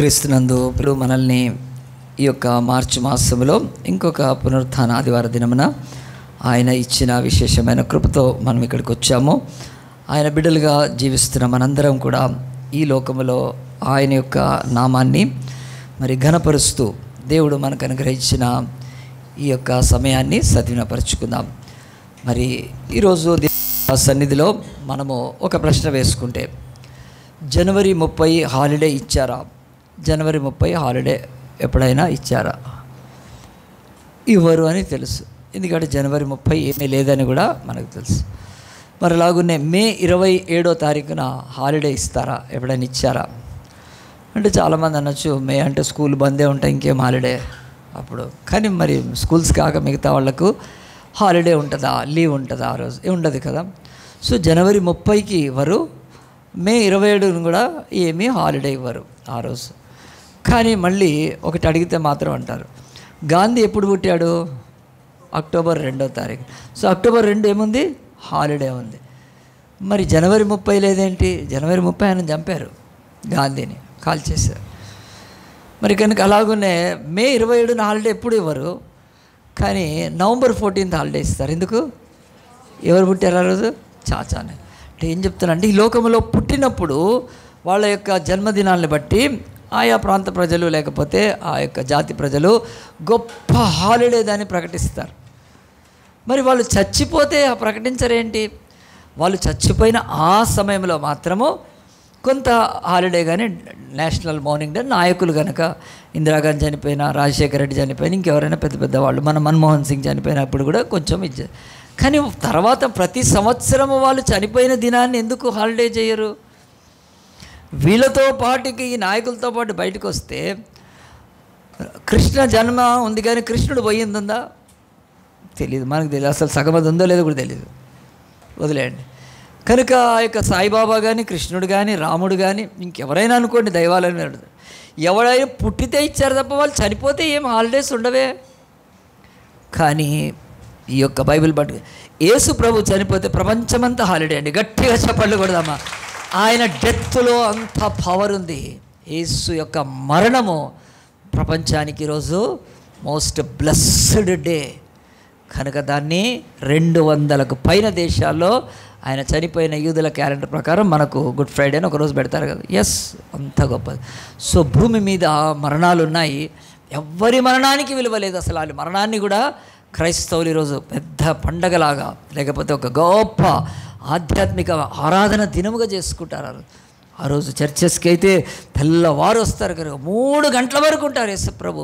క్రీస్తునందు ఇప్పుడు మనల్ని ఈ యొక్క మార్చి మాసంలో ఇంకొక పునరుత్థాన ఆదివార దినమున ఆయన ఇచ్చిన విశేషమైన కృపతో మనం ఇక్కడికి వచ్చాము. ఆయన బిడ్డలుగా జీవిస్తున్న మనందరం కూడా ఈ లోకములో ఆయన యొక్క నామాన్ని మరి ఘనపరుస్తూ దేవుడు మనకు అనుగ్రహించిన ఈ యొక్క సమయాన్ని సద్వినియోగపరుచుకుందాం. మరి ఈరోజు సన్నిధిలో మనము ఒక ప్రశ్న వేసుకుంటే, జనవరి 30 హాలిడే ఇచ్చారా? జనవరి 30 హాలిడే ఎప్పుడైనా ఇచ్చారా? ఇవ్వరు అని తెలుసు, ఎందుకంటే జనవరి 30 ఏమీ లేదని కూడా మనకు తెలుసు. మరి అలాగునే మే 27వ తారీఖున హాలిడే ఇస్తారా? ఎప్పుడైనా ఇచ్చారా? అంటే చాలామంది అనొచ్చు, మే అంటే స్కూల్ బందే ఉంటాయి, ఇంకేం హాలిడే అప్పుడు. కానీ మరి స్కూల్స్ కాక మిగతా వాళ్ళకు హాలిడే ఉంటుందా, లీవ్ ఉంటుందా? ఆ రోజు ఉండదు కదా. సో జనవరి 30కి ఇవ్వరు, మే 27ను కూడా ఏమీ హాలిడే ఇవ్వరు ఆ రోజు. కానీ మళ్ళీ ఒకటి అడిగితే మాత్రం అంటారు, గాంధీ ఎప్పుడు పుట్టాడు? అక్టోబర్ 2వ తారీఖు. సో అక్టోబర్ 2 ఏముంది? హాలిడే ఉంది. మరి జనవరి 30 లేదేంటి? జనవరి 30 ఆయన చంపారు, గాంధీని కాల్ చేశారు. మరి కనుక అలాగనే మే 27న హాలిడే ఎప్పుడు ఇవ్వరు, కానీ నవంబర్ 14th హాలిడే ఇస్తారు. ఎందుకు? ఎవరు పుట్టారు ఆ రోజు? చాచానే. అంటే ఏం చెప్తానంటే, ఈ లోకంలో పుట్టినప్పుడు వాళ్ళ యొక్క జన్మదినాలను బట్టి ఆయా ప్రాంత ప్రజలు లేకపోతే ఆ యొక్క జాతి ప్రజలు గొప్ప హాలిడే దాన్ని ప్రకటిస్తారు. మరి వాళ్ళు చచ్చిపోతే ప్రకటించరేంటి? వాళ్ళు చచ్చిపోయిన ఆ సమయంలో మాత్రము కొంత హాలిడే. కానీ నేషనల్ మార్నింగ్ డే నాయకులు కనుక ఇందిరాగాంధీ చనిపోయినా, రాజశేఖర రెడ్డి చనిపోయినా, ఇంకెవరైనా పెద్ద పెద్ద వాళ్ళు, మన మన్మోహన్ సింగ్ చనిపోయినప్పుడు కూడా కొంచెం ఇచ్చారు. కానీ తర్వాత ప్రతి సంవత్సరము వాళ్ళు చనిపోయిన దినాన్ని ఎందుకు హాలిడే చేయరు? వీళ్ళతో పాటుకి ఈ నాయకులతో పాటు బయటకు వస్తే కృష్ణ జన్మ ఉంది, కానీ కృష్ణుడు పోయిందా తెలియదు, మనకు తెలియదు. అసలు సగమది ఉందో లేదో కూడా తెలియదు, వదిలేయండి. కనుక ఆ యొక్క సాయిబాబా కానీ, కృష్ణుడు కానీ, రాముడు కానీ, ఇంకెవరైనా అనుకోండి, దైవాలని ఎవరైనా పుట్టితే ఇచ్చారు తప్ప వాళ్ళు చనిపోతే ఏం హాలిడేస్ ఉండవే. కానీ ఈ యొక్క బైబిల్ బట్టి యేసు ప్రభు చనిపోతే ప్రపంచమంతా హాలిడే అండి. గట్టిగా చెప్పండి కొడదామా. ఆయన డెత్లో అంత పవర్ ఉంది. యేసు యొక్క మరణము ప్రపంచానికి ఈరోజు మోస్ట్ బ్లెస్డ్ డే. కనుక దాన్ని 200కు పైన దేశాల్లో ఆయన చనిపోయిన యూదుల క్యాలెండర్ ప్రకారం మనకు గుడ్ ఫ్రైడే అని ఒకరోజు పెడతారు కదా. ఎస్, అంత గొప్పది. సో భూమి మీద మరణాలు ఉన్నాయి, ఎవ్వరి మరణానికి విలువ లేదు అసలు. వాళ్ళ మరణాన్ని కూడా క్రైస్తవులు ఈరోజు పెద్ద పండగలాగా, లేకపోతే ఒక గొప్ప ఆధ్యాత్మిక ఆరాధన దినముగా చేసుకుంటారు. ఆ రోజు చర్చెస్కి అయితే తెల్లవారు వస్తారు కనుక 3 గంటల వరకు ఉంటారు. యేసు ప్రభు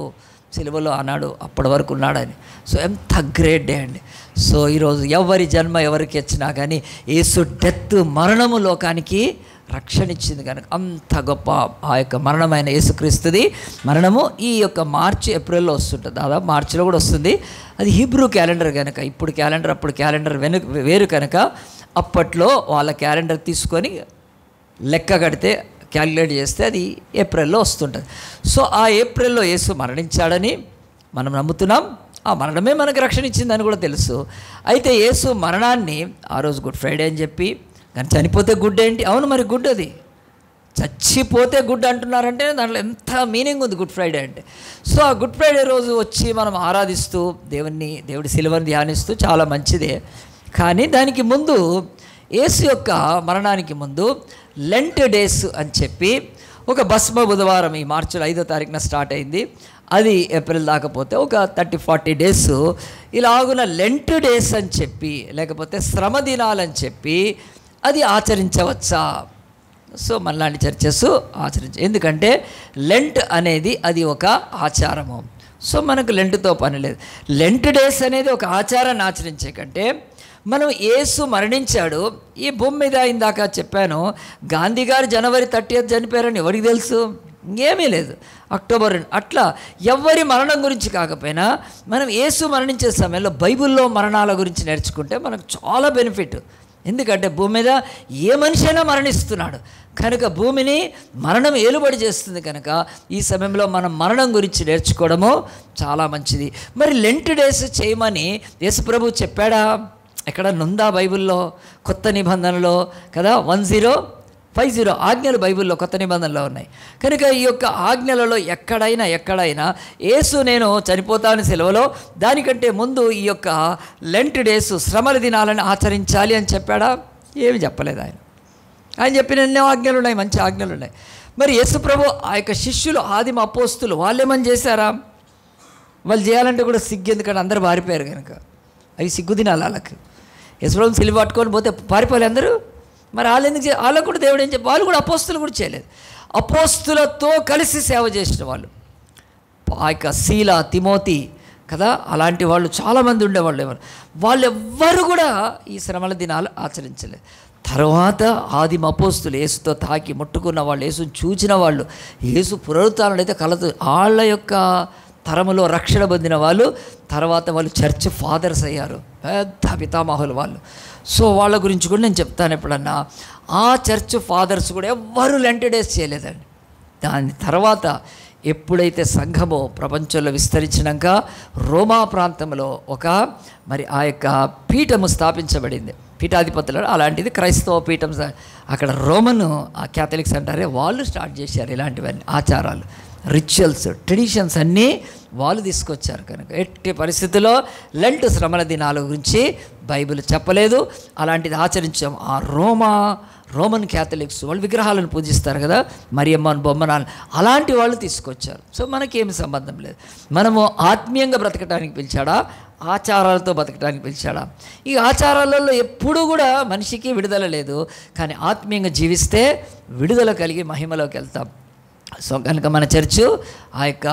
సిలువలో ఆనాడు అప్పటి వరకు ఉన్నాడని. సో ఎంత గ్రేట్ డే అండి. సో ఈరోజు ఎవరి జన్మ ఎవరికి వచ్చినా కానీ యేసు డెత్, మరణము లోకానికి రక్షణ ఇచ్చింది కనుక అంత గొప్ప ఆ యొక్క మరణమైన యేసుక్రీస్తుది మరణము ఈ యొక్క మార్చి ఏప్రిల్లో వస్తుంటుంది. దాదాపు మార్చిలో కూడా వస్తుంది. అది హీబ్రూ క్యాలెండర్ కనుక, ఇప్పుడు క్యాలెండర్ అప్పుడు క్యాలెండర్ వేరు కనుక అప్పట్లో వాళ్ళ క్యాలెండర్ తీసుకొని లెక్క కడితే, క్యాలిక్యులేట్ చేస్తే అది ఏప్రిల్లో వస్తుంటుంది. సో ఆ ఏప్రిల్లో యేసు మరణించాడని మనం నమ్ముతున్నాం. ఆ మరణమే మనకు రక్షణ ఇచ్చిందని కూడా తెలుసు. అయితే యేసు మరణాన్ని ఆ రోజు గుడ్ ఫ్రైడే అని చెప్పి, కానీ చనిపోతే గుడ్ ఏంటి? అవును, మరి గుడ్ అది. చచ్చిపోతే గుడ్ అంటున్నారంటే దాంట్లో ఎంత మీనింగ్ ఉంది గుడ్ ఫ్రైడే అంటే. సో ఆ గుడ్ ఫ్రైడే రోజు వచ్చి మనం ఆరాధిస్తూ దేవుడి సిలువను ధ్యానిస్తూ చాలా మంచిదే. కానీ దానికి ముందు, యేసు యొక్క మరణానికి ముందు లెంట్ డేస్ అని చెప్పి ఒక భస్మ బుధవారం ఈ మార్చి 5వ తారీఖున స్టార్ట్ అయింది. అది ఏప్రిల్ దాకపోతే ఒక 30-40 డేస్ ఇలాగున లెంట్ డేస్ అని చెప్పి, లేకపోతే శ్రమ దినాలని చెప్పి అది ఆచరించవచ్చా? సో మనలాంటి చర్చెస్ ఎందుకంటే లెంట్ అనేది అది ఒక ఆచారము. సో మనకు లెంట్తో పని లేదు. లెంట్ డేస్ అనేది ఒక ఆచారాన్ని ఆచరించే కంటే, మనం యేసు మరణించాడు ఈ భూమి మీద. ఇందాక చెప్పాను, గాంధీ గారు జనవరి 30th చనిపోయారని ఎవరికి తెలుసు? ఏమీ లేదు. అక్టోబర్ 2 అట్లా ఎవరి మరణం గురించి కాకపోయినా మనం యేసు మరణించే సమయంలో బైబిల్లో మరణాల గురించి నేర్చుకుంటే మనకు చాలా బెనిఫిట్. ఎందుకంటే భూమి మీద ఏ మనిషి అయినా మరణిస్తున్నాడు కనుక భూమిని మరణం ఏలుబడి చేస్తుంది కనుక ఈ సమయంలో మనం మరణం గురించి నేర్చుకోవడము చాలా మంచిది. మరి లెంట్ డేస్ చేయమని యేసు ప్రభు చెప్పాడా? ఎక్కడ నుందా బైబిల్లో? కొత్త నిబంధనలో కదా 10 50 ఆజ్ఞలు బైబిల్లో కొత్త నిబంధనలో ఉన్నాయి. కనుక ఈ యొక్క ఆజ్ఞలలో ఎక్కడైనా యేసు నేను చనిపోతాను సెలవులో దానికంటే ముందు ఈ యొక్క లెంట్ డేస్ శ్రమల దినాలను ఆచరించాలి అని చెప్పాడా? ఏమి చెప్పలేదు ఆయన చెప్పిన ఎన్నో ఆజ్ఞలు ఉన్నాయి, మంచి ఆజ్ఞలు ఉన్నాయి. మరి యేసు ప్రభు ఆ యొక్క శిష్యులు ఆదిమ అపోస్తులు వాళ్ళేమని చేశారా? వాళ్ళు చేయాలంటే కూడా సిగ్గు, ఎందుకంటే అందరూ పారిపోయారు కనుక. అవి సిగ్గు దినాలు వాళ్ళకి. యేసు ప్రభు సిలువ పట్టుకొని పోతే పారిపోలే అందరూ. మరి వాళ్ళు ఎందుకు వాళ్ళకు కూడా దేవుడు ఏం చెప్పి వాళ్ళు కూడా అపోస్తులు కూడా చేయలేదు. అపోస్తులతో కలిసి సేవ చేసిన వాళ్ళు ఆ యొక్క శీల, తిమోతి కదా, అలాంటి వాళ్ళు చాలామంది ఉండేవాళ్ళు. వాళ్ళెవ్వరు కూడా ఈ శ్రమల దినాలు ఆచరించలేదు. తర్వాత ఆదిమ అపోస్తులు యేసుతో తాకి ముట్టుకున్న వాళ్ళు, యేసుని చూచిన వాళ్ళు, యేసు పునరుత్థానం అయితే కలదు వాళ్ళ యొక్క తరములో రక్షణ పొందిన వాళ్ళు తర్వాత వాళ్ళు చర్చ్ ఫాదర్స్ అయ్యారు, పెద్ద పితామహులు వాళ్ళు. సో వాళ్ళ గురించి కూడా నేను చెప్తాను ఎప్పుడన్నా. ఆ చర్చ్ ఫాదర్స్ కూడా ఎవ్వరూ లెంట్ డేస్ చేయలేదండి. దాని తర్వాత ఎప్పుడైతే సంఘము ప్రపంచంలో విస్తరించినాక రోమా ప్రాంతంలో మరి ఆ యొక్క పీఠము స్థాపించబడింది, పీఠాధిపతులు. అలాంటిది క్రైస్తవ పీఠం. అక్కడ రోమన్ క్యాథలిక్స్ అంటారే వాళ్ళు స్టార్ట్ చేశారు ఇలాంటివన్నీ ఆచారాలు, రిచువల్స్, ట్రెడిషన్స్ అన్నీ వాళ్ళు తీసుకొచ్చారు. కనుక ఎట్టి పరిస్థితుల్లో లెంట్ శ్రమల దినాల గురించి బైబిల్ చెప్పలేదు, అలాంటిది ఆచరించాం. ఆ రోమన్ క్యాథలిక్స్ వాళ్ళు విగ్రహాలను పూజిస్తారు కదా, మరియమ్మను, బొమ్మనాలు, అలాంటి వాళ్ళు తీసుకొచ్చారు. సో మనకేమి సంబంధం లేదు. మనము ఆత్మీయంగా బ్రతకడానికి పిలిచాడా, ఆచారాలతో బతకడానికి పిలిచాడా? ఈ ఆచారాలలో ఎప్పుడూ కూడా మనిషికి విడుదల లేదు, కానీ ఆత్మీయంగా జీవిస్తే విడుదల కలిగి మహిమలోకి వెళ్తాం. సో కనుక మన చర్చ్ ఆ యొక్క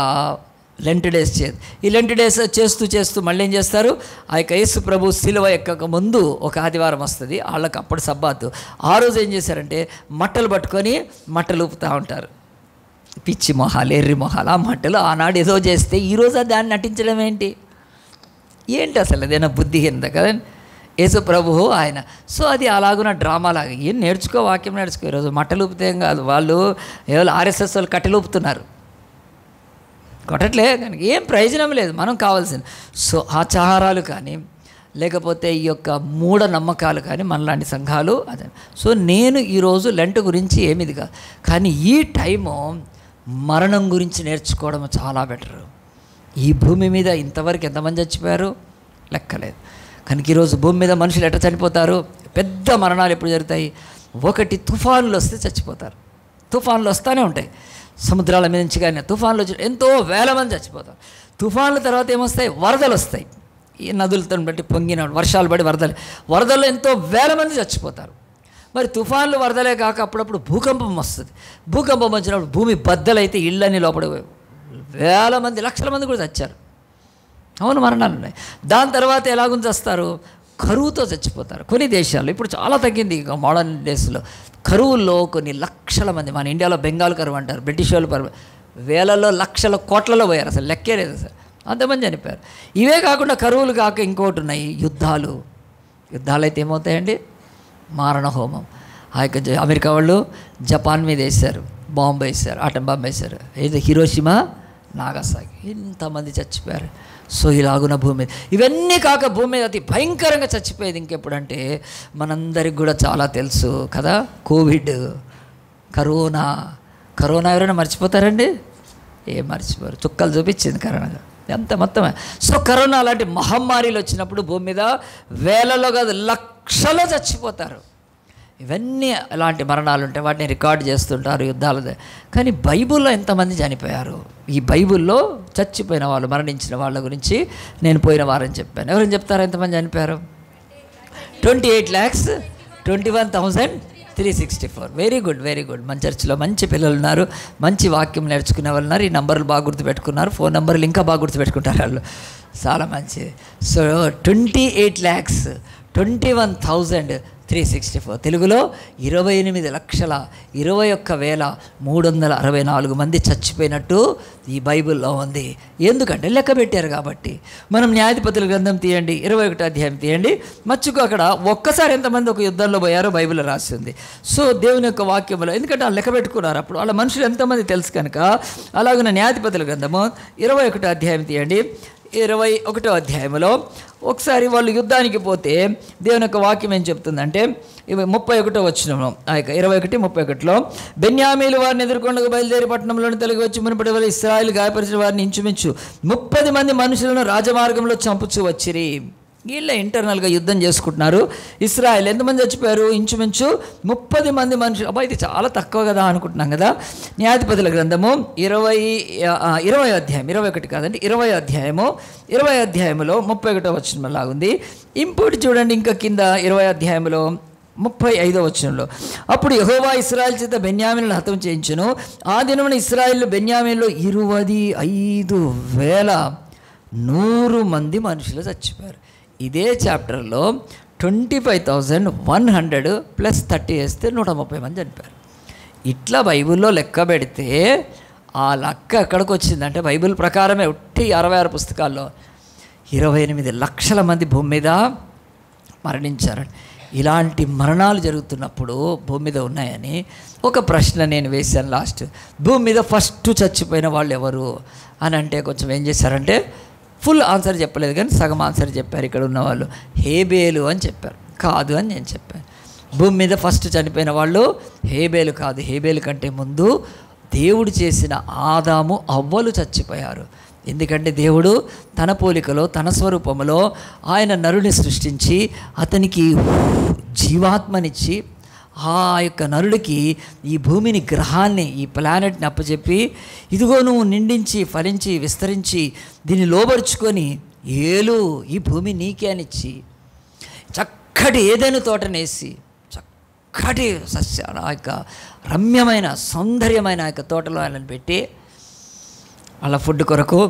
లెంట్ డేస్ చేయదు. ఈ లెంట్ డేస్ చేస్తూ మళ్ళీ ఏం చేస్తారు? ఆ యొక్క యేసు ప్రభు శిలువ ఎక్కక ముందు ఒక ఆదివారం వస్తుంది, వాళ్ళకి అప్పుడు సబ్బాతు. ఆ రోజు ఏం చేశారంటే మట్టలు పట్టుకొని మట్టలు ఊపుతూ ఉంటారు. పిచ్చి మొహాలు, ఎర్రి మొహాలు. ఆ మట్టలు ఆనాడు ఏదో చేస్తే ఈరోజు దాన్ని నటించడం ఏంటి అసలు అదేనా బుద్ధిహీనత కదండి. యేసు ప్రభువు ఆయన. సో అది అలాగున డ్రామాలాగా ఏం నేర్చుకో, వాక్యం నేర్చుకో. ఈరోజు మట్టలు ఊపితే ఏం కాదు, వాళ్ళు ఏదో ఆర్ఎస్ఎస్ వాళ్ళు కట్టెలు ఊపుతున్నారు, కొట్టట్లే, కనుక ఏం ప్రయోజనం లేదు. మనం కావాల్సింది సో ఆచారాలు కానీ లేకపోతే ఈ యొక్క మూఢనమ్మకాలు కానీ మనలాంటి సంఘాలు అదే. సో నేను ఈరోజు లెంట్ గురించి ఏమిది కాదు, కానీ ఈ టైము మరణం గురించి నేర్చుకోవడం చాలా బెటర్. ఈ భూమి మీద ఇంతవరకు ఎంతమంది చచ్చిపోయారు లెక్కలేదు. కనుక ఈరోజు భూమి మీద మనుషులు ఎట్లా చనిపోతారు? పెద్ద మరణాలు ఎప్పుడు జరుగుతాయి? ఒకటి తుఫాన్లు వస్తే చచ్చిపోతారు. తుఫాన్లు వస్తూనే ఉంటాయి సముద్రాల మీద నుంచి, కానీ తుఫాన్లు ఎంతో వేల మంది చచ్చిపోతారు. తుఫాన్ల తర్వాత ఏమొస్తాయి? వరదలు వస్తాయి. ఈ నదులతో బట్టి పొంగిన వర్షాలు పడి వరదల్లో ఎంతో వేల మంది చచ్చిపోతారు. మరి తుఫాన్లు, వరదలే కాక అప్పుడప్పుడు భూకంపం వస్తుంది. భూకంపం వచ్చినప్పుడు భూమి బద్దలైతే ఇళ్ళని లోపల వేల మంది, లక్షల మంది కూడా చచ్చారు. అవును, మరణాలు ఉన్నాయి. దాని తర్వాత ఎలాగుంది చస్తారు? కరువుతో చచ్చిపోతారు. కొన్ని దేశాల్లో ఇప్పుడు చాలా తగ్గింది, ఇక మోడర్న్ డేస్లో కరువుల్లో కొన్ని లక్షల మంది. మన ఇండియాలో బెంగాల్ కరువు అంటారు, బ్రిటిష్ వాళ్ళు వేలలో, లక్షల, కోట్లలో పోయారు, అసలు లెక్కే లేదు అసలు, అంతమంది చనిపోయారు. ఇవే కాకుండా కరువులు కాక ఇంకోటి ఉన్నాయి, యుద్ధాలు అయితే ఏమవుతాయండి? మారణ హోమం. ఆ యొక్క అమెరికా వాళ్ళు జపాన్ మీద వేశారు, బాంబు వేశారు, ఆటం బాంబు వేశారు, ఏదో హిరోషిమా, నాగసాకి, ఇంతమంది చచ్చిపోయారు. సో ఇలాగున్న భూమి మీద ఇవన్నీ కాక భూమి మీద అతి భయంకరంగా చచ్చిపోయేది ఇంకెప్పుడంటే మనందరికి కూడా చాలా తెలుసు కదా, కోవిడ్, కరోనా. ఎవరైనా మర్చిపోతారండి? ఏం మర్చిపోరు, చుక్కలు చూపించింది కరోనా ఎంత మొత్తమే. సో కరోనా అలాంటి మహమ్మారీలు వచ్చినప్పుడు భూమి మీద వేలలో కాదు లక్షలో చచ్చిపోతారు. ఇవన్నీ అలాంటి మరణాలు ఉంటాయి, వాటిని రికార్డు చేస్తుంటారు యుద్ధాలు. కానీ బైబిల్లో ఎంతమంది చనిపోయారు? ఈ బైబిల్లో చచ్చిపోయిన వాళ్ళు, మరణించిన వాళ్ళ గురించి నేను పోయిన వారం చెప్పాను. ఎవరైనా చెప్తారా ఎంతమంది చనిపోయారు? 28,21,364. Very good. మన చర్చిలో మంచి పిల్లలు ఉన్నారు, మంచి వాక్యం నేర్చుకునే వాళ్ళు ఉన్నారు. ఈ నంబర్లు బాగా గుర్తుపెట్టుకున్నారు, ఫోన్ నెంబర్లు ఇంకా బాగా గుర్తుపెట్టుకుంటారు వాళ్ళు, చాలా మంచిది. సో 28,21,364 తెలుగులో 28,21,364 మంది చచ్చిపోయినట్టు ఈ బైబిల్లో ఉంది. ఎందుకంటే లెక్క పెట్టారు కాబట్టి. మనం న్యాయాధిపతుల గ్రంథం తీయండి, 21వ అధ్యాయం తీయండి, మచ్చుకు అక్కడ ఒక్కసారి ఎంతమంది ఒక యుద్ధంలో పోయారో బైబిల్లో రాసింది. సో దేవుని యొక్క వాక్యంలో, ఎందుకంటే వాళ్ళు లెక్క పెట్టుకున్నారు అప్పుడు, వాళ్ళ మనుషులు ఎంతమంది తెలుసు కనుక. అలాగే న్యాయాధిపతుల గ్రంథము 21వ అధ్యాయం తీయండి, 21వ అధ్యాయంలో ఒకసారి వాళ్ళు యుద్ధానికి పోతే దేవుని యొక్క వాక్యం ఏం చెప్తుందంటే 31వ వచనంలో ఆ యొక్క 21:31లో బెన్యామీలు వారిని ఎదుర్కొండకు బయలుదేరి పట్టణంలోని తొలగి వచ్చి మునుపటి వల్ల ఇశ్రాయేలు గాయపరిచిన వారిని ఇంచుమించు 30 మంది మనుషులను రాజమార్గంలో చంపుచూ వచ్చిరి. వీళ్ళే ఇంటర్నల్గా యుద్ధం చేసుకుంటున్నారు. ఇశ్రాయేల్ ఎంతమంది చచ్చిపోయారు? ఇంచుమించు 30 మంది మనుషులు. అబ్బా ఇది చాలా తక్కువ కదా అనుకుంటున్నాం కదా. న్యాయాధిపతుల గ్రంథము 20వ అధ్యాయం 21 కాదండి 20వ అధ్యాయము 20వ అధ్యాయంలో 31వ వచనం లాగుంది. ఇంకోటి చూడండి ఇంకా కింద 20వ అధ్యాయంలో 35వ వచనంలో అప్పుడు యెహోవా ఇశ్రాయేలు చేత బెన్యామీనులను హతం చేయించును. ఆ దినమున ఇశ్రాయేలు బెన్యామీనులో 25,100 మంది మనుషులు చచ్చిపోయారు. ఇదే చాప్టర్లో 25,100 + 30 వేస్తే 130 మంది చనిపోయారు. ఇట్లా బైబిల్లో లెక్క పెడితే ఆ లెక్క ఎక్కడికి వచ్చిందంటే బైబిల్ ప్రకారమే 66 పుస్తకాల్లో 28 లక్షల మంది భూమి మీద మరణించారండి. ఇలాంటి మరణాలు జరుగుతున్నప్పుడు భూమి మీద ఉన్నాయని ఒక ప్రశ్న నేను వేశాను లాస్ట్. భూమి మీద ఫస్ట్ చచ్చిపోయిన వాళ్ళు ఎవరు అని అంటే కొంచెం ఏం చేశారంటే ఫుల్ ఆన్సర్ చెప్పలేదు కానీ సగం ఆన్సర్ చెప్పారు. ఇక్కడ ఉన్నవాళ్ళు హేబేలు అని చెప్పారు. కాదు అని నేను చెప్పాను. భూమి మీద ఫస్ట్ చనిపోయిన వాళ్ళు హేబేలు కాదు. హేబేలు కంటే ముందు దేవుడు చేసిన ఆదాము అవ్వలు చచ్చిపోయారు. ఎందుకంటే దేవుడు తన పోలికలో తన స్వరూపములో ఆయన నరుని సృష్టించి అతనికి జీవాత్మనిచ్చి ఆ యొక్క నరుడికి ఈ భూమిని గ్రహాన్ని ఈ ప్లానెట్ని అప్పచెప్పి ఇదిగో నువ్వు నిండించి ఫలించి విస్తరించి దీన్ని లోబరుచుకొని ఏలు ఈ భూమి నీకే అనిచ్చి చక్కటి ఏదైనా తోటనేసి చక్కటి సస్య ఆ యొక్క రమ్యమైన సౌందర్యమైన ఆ యొక్క తోటలో ఆయనను పెట్టి వాళ్ళ ఫుడ్ కొరకు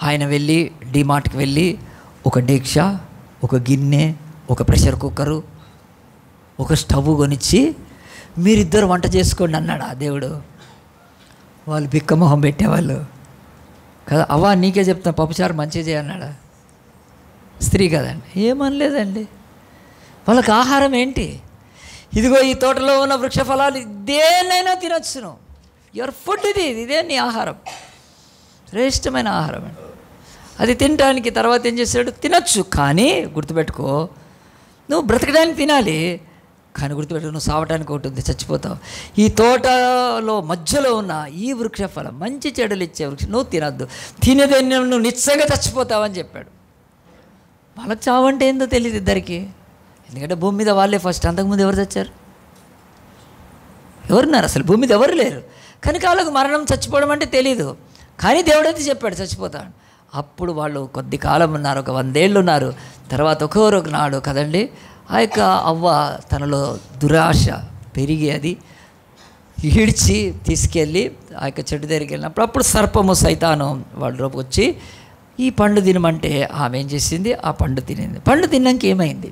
ఆయన వెళ్ళి డీమార్ట్కి వెళ్ళి ఒక డేక్ష ఒక గిన్నె ఒక ప్రెషర్ కుక్కరు ఒక స్టవ్ కొనిచ్చి మీరిద్దరు వంట చేసుకోండి అన్నాడు ఆ దేవుడు. వాళ్ళు బిక్కమొహం పెట్టేవాళ్ళు కదా. అవ్వ నీకే చెప్తాను పప్పుచారు మంచిగా చేయన్నాడా? స్త్రీ కదండి, ఏమనలేదండి. వాళ్ళకి ఆహారం ఏంటి? ఇదిగో ఈ తోటలో ఉన్న వృక్ష ఫలాలు దేన్నైనా తినొచ్చును. యువర్ ఫుడ్ ఇదే నీ ఆహారం, శ్రేష్టమైన ఆహారం అండి. అది తినడానికి తర్వాత ఏం చేశాడు? తినొచ్చు, కానీ గుర్తుపెట్టుకో నువ్వు బ్రతకడానికి తినాలి, కానీ గుర్తుపెట్టుకో నువ్వు సావటానికి ఒకటి ఉంది, చచ్చిపోతావు. ఈ తోటలో మధ్యలో ఉన్న ఈ వృక్ష ఫలం మంచి చెడులు ఇచ్చే వృక్షం నువ్వు తినద్దు, తినేదే నువ్వు నిశ్చయంగా చచ్చిపోతావని చెప్పాడు. వాళ్ళకి చావంటే ఏందో తెలియదు ఇద్దరికి. ఎందుకంటే భూమి మీద వాళ్ళే ఫస్ట్. అంతకుముందు ఎవరు చచ్చారు? ఎవరున్నారు? అసలు భూమి మీద ఎవరు లేరు. కనుక వాళ్ళకు మరణం చచ్చిపోవడం అంటే తెలీదు. కానీ దేవుడైతే చెప్పాడు చచ్చిపోతాడు. అప్పుడు వాళ్ళు కొద్ది కాలం ఉన్నారు, ఒక 100 ఏళ్ళు ఉన్నారు. తర్వాత ఒకరొక నాడు కదండి ఆ యొక్క అవ్వ తనలో దురాశ పెరిగి అది ఈడ్చి తీసుకెళ్ళి ఆ యొక్క చెట్టు దగ్గరికి వెళ్ళినప్పుడు అప్పుడు సర్పము సైతాను వాళ్ళ లోపు వచ్చి ఈ పండు తినమంటే ఆమె ఏం చేసింది? ఆ పండు తినింది. పండు తిన్నాక ఏమైంది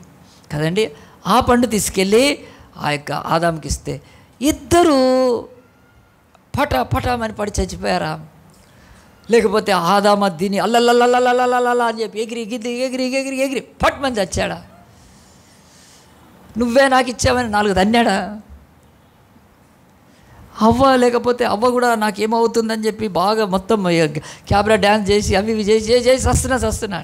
కదండి? ఆ పండు తీసుకెళ్ళి ఆ యొక్క ఆదాముకి ఇస్తే ఇద్దరు పటామని పడి చచ్చిపోయారా? లేకపోతే ఆదామ దీని అల్లల్లల్లల్లల్లల్లల్లా అని చెప్పి ఎగిరి ఎగిరి ఎగిరి ఎగిరి పట్మని చచ్చాడా? నువ్వే నాకు ఇచ్చావని 4 తన్నాడా? అవ్వ లేకపోతే అవ్వ కూడా నాకేమవుతుందని చెప్పి బాగా మొత్తం క్యాబ్రా డ్యాన్స్ చేసి అవి ఇవి చేసి చేసి వస్తున్నా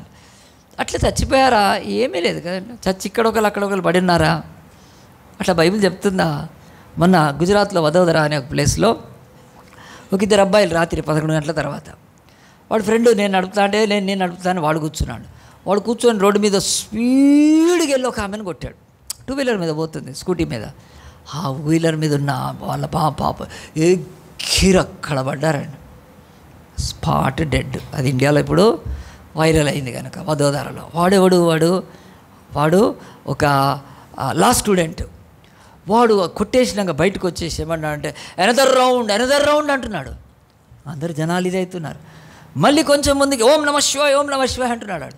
అట్లా చచ్చిపోయారా? ఏమీ లేదు కదండి. చచ్చి ఇక్కడొకరు అక్కడొకరు పడి ఉన్నారా? అట్లా బైబిల్ చెప్తుందా? మొన్న గుజరాత్లో వదోదరా అనే ఒక ప్లేస్లో ఒక 2 అబ్బాయిలు రాత్రి 11 గంటల తర్వాత వాడు ఫ్రెండ్ నేను నడుపుతా అంటే నేను నడుపుతాను వాడు కూర్చున్నాడు. వాడు కూర్చొని రోడ్డు మీద స్పీడ్గా వెళ్ళి ఒక ఆమెను కొట్టాడు. 2 వీలర్ మీద పోతుంది, స్కూటీ మీద. ఆ వీలర్ మీద ఉన్న వాళ్ళ పాప ఎక్కిరక్కడ పడ్డారండి. Spot dead. అది ఇండియాలో ఇప్పుడు వైరల్ అయింది కనుక వదోదరలో. వాడు ఒక లా స్టూడెంట్. వాడు కొట్టేసినాక బయటకు వచ్చేసి ఏమన్నా అంటే ఎనదర్ రౌండ్ అంటున్నాడు. అందరు జనాలు ఇదవుతున్నారు. మళ్ళీ కొంచెం ముందుకి ఓం నమ శివాయ అంటున్నాడు.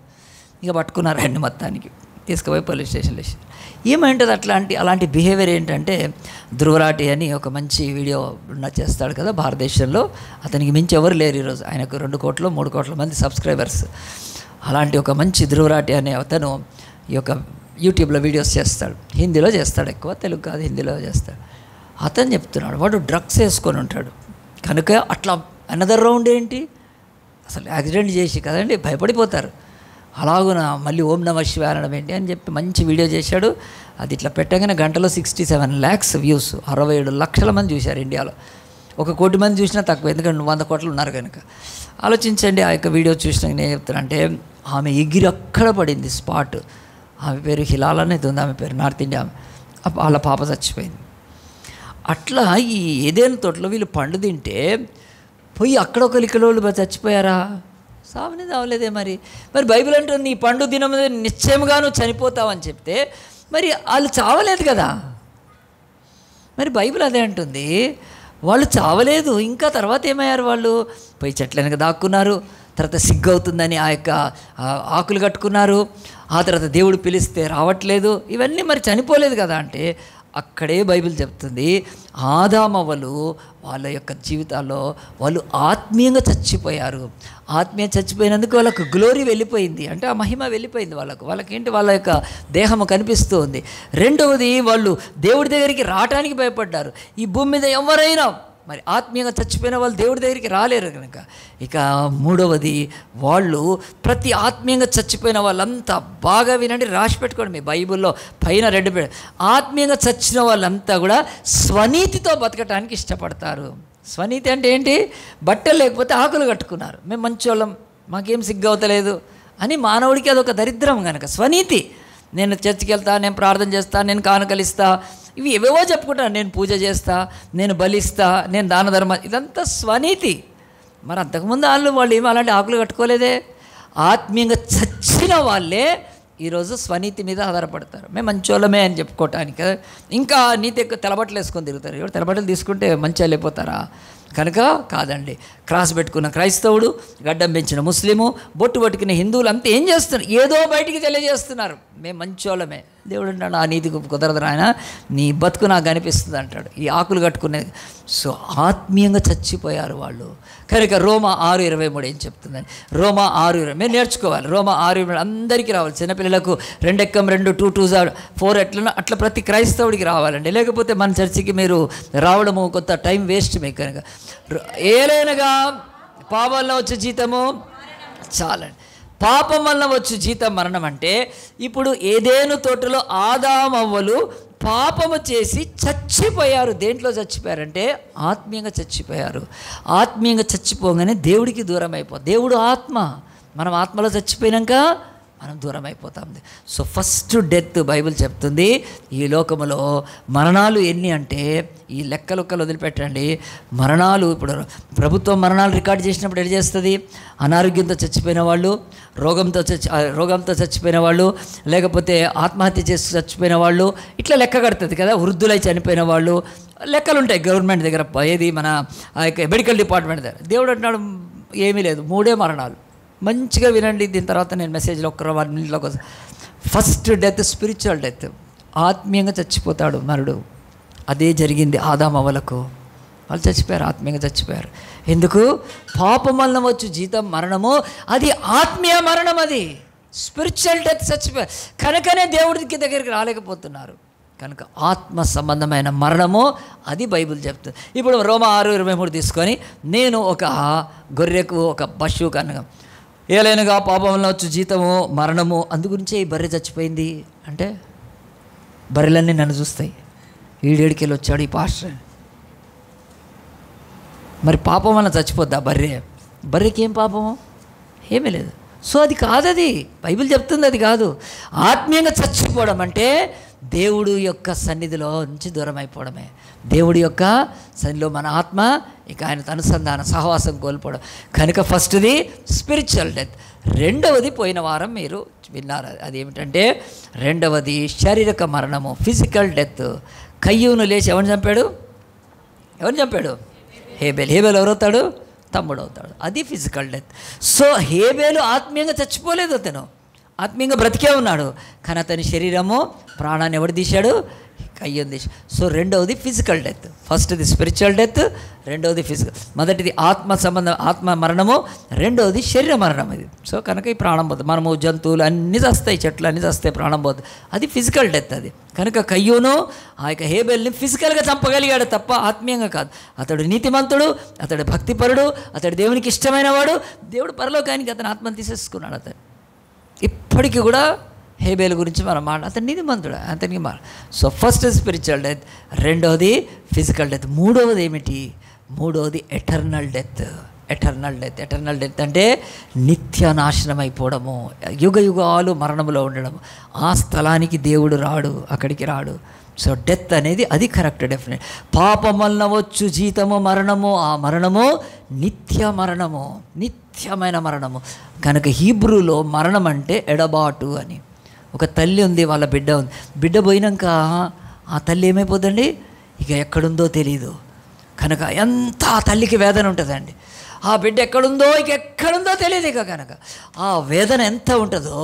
ఇక పట్టుకున్నారండి, మొత్తానికి తీసుకుపోయి పోలీస్ స్టేషన్లో వేసి. ఏమంటుంది అలాంటి బిహేవియర్ ఏంటంటే ధ్రువరాటి అని ఒక మంచి వీడియో చేస్తాడు కదా భారతదేశంలో. అతనికి మించి ఎవరు లేరు ఈరోజు. ఆయనకు 2 కోట్ల 3 కోట్ల మంది సబ్స్క్రైబర్స్. అలాంటి ఒక మంచి ధ్రువరాటి అనే అతను ఈ యొక్క యూట్యూబ్లో వీడియోస్ చేస్తాడు. హిందీలో చేస్తాడు, ఎక్కువ తెలుగు కాదు, హిందీలో చేస్తాడు. అతను చెప్తున్నాడు వాడు డ్రగ్స్ వేసుకొని ఉంటాడు కనుక అట్లా అనదర్ రౌండ్ ఏంటి అసలు యాక్సిడెంట్ చేసి కదండి భయపడిపోతారు. అలాగున మళ్ళీ ఓం నమః శివాయ అనడం ఏంటి అని చెప్పి మంచి వీడియో చేశాడు. అది ఇట్లా పెట్టగానే గంటలో 67 lakhs వ్యూస్, 67 లక్షల మంది చూశారు ఇండియాలో. 1 కోటి మంది చూసినా తక్కువ, ఎందుకంటే 100 కోట్లు ఉన్నారు కనుక. ఆలోచించండి, ఆ యొక్క వీడియో చూసినా నేను చెప్తానంటే ఆమె ఎగిరి అక్కడ పడింది స్పాట్. ఆమె పేరు హిలాల్ అనేది ఉంది, ఆమె పేరు నార్త్ ఇండియా. వాళ్ళ పాప చచ్చిపోయింది. అట్లా ఈ ఏదైనా తోటలో వీళ్ళు పండు తింటే పోయి అక్కడొకరు ఇక్కడ చచ్చిపోయారా? సావనే చావలేదే. మరి బైబిల్ అంటుంది నీ పండు దినం నిశ్చయముగా నువ్వు చనిపోతావని చెప్తే మరి వాళ్ళు చావలేదు కదా. మరి బైబిల్ అదే అంటుంది, వాళ్ళు చావలేదు. ఇంకా తర్వాత ఏమయ్యారు? వాళ్ళు పోయి చెట్ల వెనక దాక్కున్నారు. తర్వాత సిగ్గు అవుతుందని ఆ యొక్క ఆకులు కట్టుకున్నారు. ఆ తర్వాత దేవుడు పిలిస్తే రావట్లేదు. ఇవన్నీ మరి చనిపోలేదు కదా అంటే అక్కడే బైబిల్ చెప్తుంది ఆదామవ్వలు వాళ్ళ యొక్క జీవితాల్లో వాళ్ళు ఆత్మీయంగా చచ్చిపోయారు. చచ్చిపోయినందుకు వాళ్ళకు గ్లోరీ వెళ్ళిపోయింది, అంటే ఆ మహిమ వెళ్ళిపోయింది వాళ్ళకేంటి, వాళ్ళ యొక్క దేహము కనిపిస్తూ ఉంది. రెండవది, వాళ్ళు దేవుడి దగ్గరికి రావటానికి భయపడ్డారు. ఈ భూమి మీద ఎవరైనా మరి ఆత్మీయంగా చచ్చిపోయిన వాళ్ళు దేవుడి దగ్గరికి రాలేరు కనుక. ఇక మూడవది, వాళ్ళు ప్రతి ఆత్మీయంగా చచ్చిపోయిన వాళ్ళంతా బాగా వినండి, రాసి పెట్టుకోండి మీ బైబిల్లో పైన 2 ఆత్మీయంగా చచ్చిన వాళ్ళంతా కూడా స్వనీతితో బతకటానికి ఇష్టపడతారు. స్వనీతి అంటే ఏంటి? బట్టలు లేకపోతే ఆకులు కట్టుకున్నారు. మేము మంచోళ్ళం, మాకేం సిగ్గు అవుతలేదు అని మానవుడికి అదొక దరిద్రం కనుక. స్వనీతి, నేను చర్చికి వెళ్తా, నేను ప్రార్థన చేస్తా, నేను కానుకలిస్తా, ఇవి ఏవేవో చెప్పుకుంటాను, నేను పూజ చేస్తా, నేను బలిస్తా, నేను దాన ధర్మ, ఇదంతా స్వనీతి. మరి అంతకుముందు వాళ్ళు ఏమో అలాంటి ఆకులు కట్టుకోలేదే. ఆత్మీయంగా చచ్చిన వాళ్ళే ఈరోజు స్వనీతి మీద ఆధారపడతారు. మేము మంచోళ్ళమే అని చెప్పుకోవటానికి. ఇంకా నీతి ఎక్కువ తెల్లబట్టలు వేసుకొని తిరుగుతారు. ఎవరు తెల్లబట్టలు తీసుకుంటే మంచిగా లేకపోతారా? కనుక కాదండి. క్రాస్ పెట్టుకున్న క్రైస్తవుడు, గడ్డం పెంచిన ముస్లిము, బొట్టు పట్టుకునే హిందువులు అంతా ఏం చేస్తున్నారు? ఏదో బయటికి తెలియజేస్తున్నారు, మేము మంచోళ్ళమే. దేవుడు అంటాడు ఆ నీతికి కుదరదు నాయన, నీ బతుకు నాకు కనిపిస్తుంది అంటాడు. ఈ ఆకులు కట్టుకునేది. సో ఆత్మీయంగా చచ్చిపోయారు వాళ్ళు. కనుక రోమా 6:23 ఏం చెప్తుందని? రోమా 6:20 మేము నేర్చుకోవాలి. రోమా 6:23 అందరికీ రావాలి. చిన్నపిల్లలకు 2 ఎక్కం 2 2 2 4 ఎట్లనో అట్లా ప్రతి క్రైస్తవుడికి రావాలండి. లేకపోతే మన చర్చికి మీరు రావడము కొంత టైం వేస్ట్ మీకు. కనుక ఏలైనగా పాపం వల్ల వచ్చే జీతము చాలండి. పాపం వల్ల వచ్చే జీతం మరణం అంటే ఇప్పుడు ఏదేను తోటలో ఆదామవ్వలు పాపము చేసి చచ్చిపోయారు. దేంట్లో చచ్చిపోయారంటే ఆత్మీయంగా చచ్చిపోయారు. ఆత్మీయంగా చచ్చిపోగానే దేవుడికి దూరం అయిపోతుంది. దేవుడు ఆత్మ, మనం ఆత్మలో చచ్చిపోయినాక మనం దూరం అయిపోతాం. సో ఫస్ట్ డెత్ బైబిల్ చెప్తుంది. ఈ లోకములో మరణాలు ఎన్ని అంటే ఈ లెక్కలు వదిలిపెట్టండి. మరణాలు ఇప్పుడు ప్రభుత్వం మరణాలు రికార్డు చేసినప్పుడు ఏం చేస్తుంది? అనారోగ్యంతో చచ్చిపోయిన వాళ్ళు, రోగంతో చచ్చిపోయిన వాళ్ళు, లేకపోతే ఆత్మహత్య చేసి చచ్చిపోయిన వాళ్ళు, ఇట్లా లెక్క కడుతుంది కదా. వృద్ధులై చనిపోయిన వాళ్ళు లెక్కలు ఉంటాయి గవర్నమెంట్ దగ్గర, ఏది మన ఆ యొక్క మెడికల్ డిపార్ట్మెంట్ దగ్గర. దేవుడు అంటున్నాడు ఏమీ లేదు, 3 మరణాలు. మంచిగా వినండి. దీని తర్వాత నేను మెసేజ్లో 1 minute first death spiritual death, ఆత్మీయంగా చచ్చిపోతాడు నరుడు. అదే జరిగింది ఆదామవ్వలకు. వాళ్ళు చచ్చిపోయారు, ఆత్మీయంగా చచ్చిపోయారు. ఎందుకు? పాపం వలన వచ్చు జీతం మరణము, అది ఆత్మీయ మరణం, అది స్పిరిచువల్ డెత్. చచ్చిపోయారు కనుకనే దేవుడికి దగ్గరికి రాలేకపోతున్నారు. కనుక ఆత్మ సంబంధమైన మరణము అది బైబిల్ చెప్తుంది. ఇప్పుడు రోమా 6:23 తీసుకొని, నేను ఒక గొర్రెకు ఒక పశువు కనుక ఏలైనగా పాపం వలన వచ్చు జీతము మరణము, అందు గురించే ఈ బర్రె చచ్చిపోయింది అంటే బర్రెలన్నీ నన్ను చూస్తాయి, ఈడేడికెళ్ళి వచ్చాడు ఈ పాస్టర్. మరి పాపం వలన చచ్చిపోద్దా బర్రెకి ఏం పాపము? ఏమీ లేదు. సో అది కాదు, అది బైబిల్ చెప్తుంది అది కాదు. ఆత్మీయంగా చచ్చిపోవడం అంటే దేవుడు యొక్క సన్నిధిలో నుంచి దూరం అయిపోవడమే. దేవుడి యొక్క సన్నిధిలో మన ఆత్మ ఇక ఆయనతో అనుసంధాన సహవాసం కోల్పోవడం. కనుక ఫస్ట్ది స్పిరిచువల్ డెత్. రెండవది పోయిన వారం మీరు విన్నారు, అదేమిటంటే రెండవది శారీరక మరణము, ఫిజికల్ డెత్. కయ్యూను లేచి ఎవరిని చంపాడు? హేబేలు ఎవరవుతాడు? తమ్ముడు అవుతాడు. అది ఫిజికల్ డెత్. సో హేబేలు ఆత్మీయంగా చచ్చిపోలేదు, అతను ఆత్మీయంగా బ్రతికే ఉన్నాడు. కానీ అతని శరీరము ప్రాణాన్ని ఎవడు తీశాడు? కయ్యం దేశం. సో రెండవది ఫిజికల్ డెత్, ఫస్ట్ది స్పిరిచువల్ డెత్, రెండవది ఫిజికల్. మొదటిది ఆత్మ సంబంధం, ఆత్మ మరణము, రెండవది శరీర మరణం. ఇది సో కనుక ఈ ప్రాణం పోతుంది. మనము జంతువులు అన్నీ చస్తాయి, చెట్లు అన్నీ చస్తాయి, ప్రాణం పోతుంది. అది ఫిజికల్ డెత్. అది కనుక కయ్యూను ఆ యొక్క హేబెల్ని ఫిజికల్గా చంపగలిగాడు తప్ప ఆత్మీయంగా కాదు. అతడు నీతిమంతుడు, అతడు భక్తిపరుడు, అతడు దేవునికి ఇష్టమైన వాడు. దేవుడు పరలోకానికి అతని ఆత్మను తీసేసుకున్నాడు. అతను ఇప్పటికీ కూడా హేబేల్ గురించి మనం అతను నీతిమంతుడు, అతనికి సో ఫస్ట్ స్పిరిచువల్ డెత్, రెండవది ఫిజికల్ డెత్. మూడవది ఏమిటి? మూడవది eternal death. Eternal death, eternal death అంటే నిత్య నాశనం అయిపోవడము, యుగ యుగాలు మరణములో ఉండడము. ఆ స్థలానికి దేవుడు రాడు, అక్కడికి రాడు. సో డెత్ అనేది అది కరెక్ట్ డెఫినెట్. పాపం వలన వచ్చు జీతము మరణము, ఆ మరణము నిత్య మరణము, నిత్యమైన మరణము. కనుక హీబ్రూలో మరణం అంటే ఎడబాటు అని. ఒక తల్లి ఉంది, వాళ్ళ బిడ్డ ఉంది. బిడ్డ పోయినాక ఆ తల్లి ఏమైపోతుందండి? ఇక ఎక్కడుందో తెలీదు. కనుక ఎంత ఆ తల్లికి వేదన ఉంటుందండి. ఆ బిడ్డ ఎక్కడుందో ఇక ఎక్కడుందో తెలియదు. ఇక కనుక ఆ వేదన ఎంత ఉంటుందో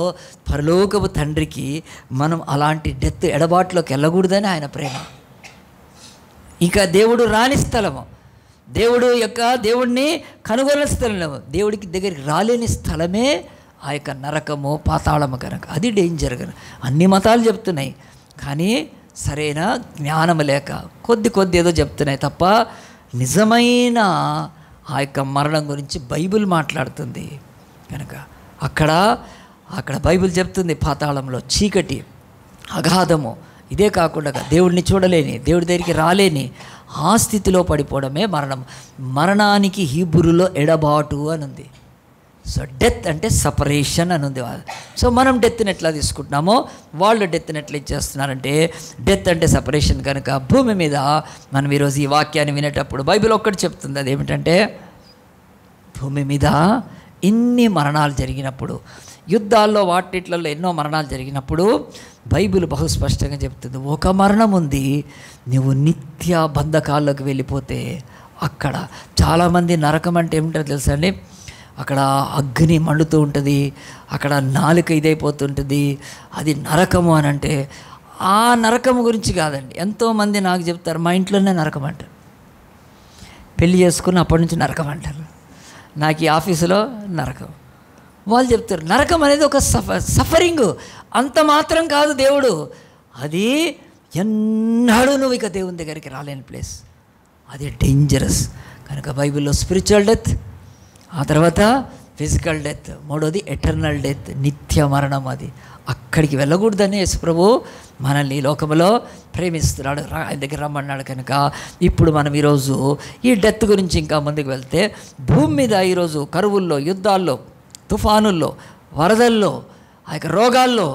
పరలోకపు తండ్రికి మనం అలాంటి డెత్ ఎడబాటులోకి వెళ్ళకూడదని ఆయన ప్రేమ. ఇంకా దేవుడు రాని స్థలము, దేవుడిని కనుగొన్న స్థలము, దేవుడికి దగ్గరికి రాలేని స్థలమే ఆ యొక్క నరకము, పాతాళము. కనుక అది డేంజర్. కనుక అన్ని మతాలు చెప్తున్నాయి, కానీ సరైన జ్ఞానం లేక కొద్ది ఏదో చెప్తున్నాయి తప్ప నిజమైన ఆ యొక్క మరణం గురించి బైబిల్ మాట్లాడుతుంది. కనుక అక్కడ బైబిల్ చెప్తుంది పాతాళంలో చీకటి, అగాధము. ఇదే కాకుండా దేవుడిని చూడలేని, దేవుడి దగ్గరికి రాలేని ఆ స్థితిలో పడిపోవడమే మరణం. మరణానికి హీబ్రూలో ఎడబాటు అని ఉంది. సో డెత్ అంటే సపరేషన్ అని ఉంది. సో మనం డెత్ని ఎట్లా తీసుకుంటున్నామో వాళ్ళు డెత్ని ఎట్లా ఇచ్చేస్తున్నారంటే డెత్ అంటే సపరేషన్. కనుక భూమి మీద మనం ఈరోజు ఈ వాక్యాన్ని వినేటప్పుడు బైబిల్ ఒక్కటి చెప్తుంది, అదేమిటంటే భూమి మీద ఇన్ని మరణాలు జరిగినప్పుడు, యుద్ధాల్లో వాటిట్లలో ఎన్నో మరణాలు జరిగినప్పుడు బైబిల్ బహుస్పష్టంగా చెప్తుంది, ఒక మరణం ఉంది, నువ్వు నిత్య బంధకాల్లోకి వెళ్ళిపోతే అక్కడ. చాలామంది నరకం అంటే ఏమిటో తెలుసా అండి? అక్కడ అగ్ని మండుతూ ఉంటుంది, అక్కడ నాలుక ఇదైపోతుంటుంది, అది నరకము అని. అంటే ఆ నరకము గురించి కాదండి. ఎంతోమంది నాకు చెప్తారు, మా ఇంట్లోనే నరకం అంటారు. పెళ్ళి చేసుకుని అప్పటి నుంచి నరకం అంటారు. నాకు ఈ ఆఫీసులో నరకం. వాళ్ళు చెప్తారు నరకం అనేది ఒక సఫరింగ్, అంత మాత్రం కాదు దేవుడు. అది ఎన్నాడు నువ్వు ఇక దేవుని దగ్గరికి రాలేని ప్లేస్, అది డేంజరస్. కనుక బైబిల్లో స్పిరిచువల్ డెత్, ఆ తర్వాత ఫిజికల్ డెత్, మూడోది ఎటర్నల్ డెత్, నిత్య మరణం. అది అక్కడికి వెళ్ళకూడదని యేసుప్రభు మనల్ని ఈ లోకంలో ప్రేమిస్తున్నాడు, ఆయన దగ్గర రమ్మన్నాడు. కనుక ఇప్పుడు మనం ఈరోజు ఈ డెత్ గురించి ఇంకా ముందుకు వెళ్తే, భూమి మీద ఈరోజు కరువుల్లో, యుద్ధాల్లో, తుఫానుల్లో, వరదల్లో, ఆ యొక్క రోగాల్లో,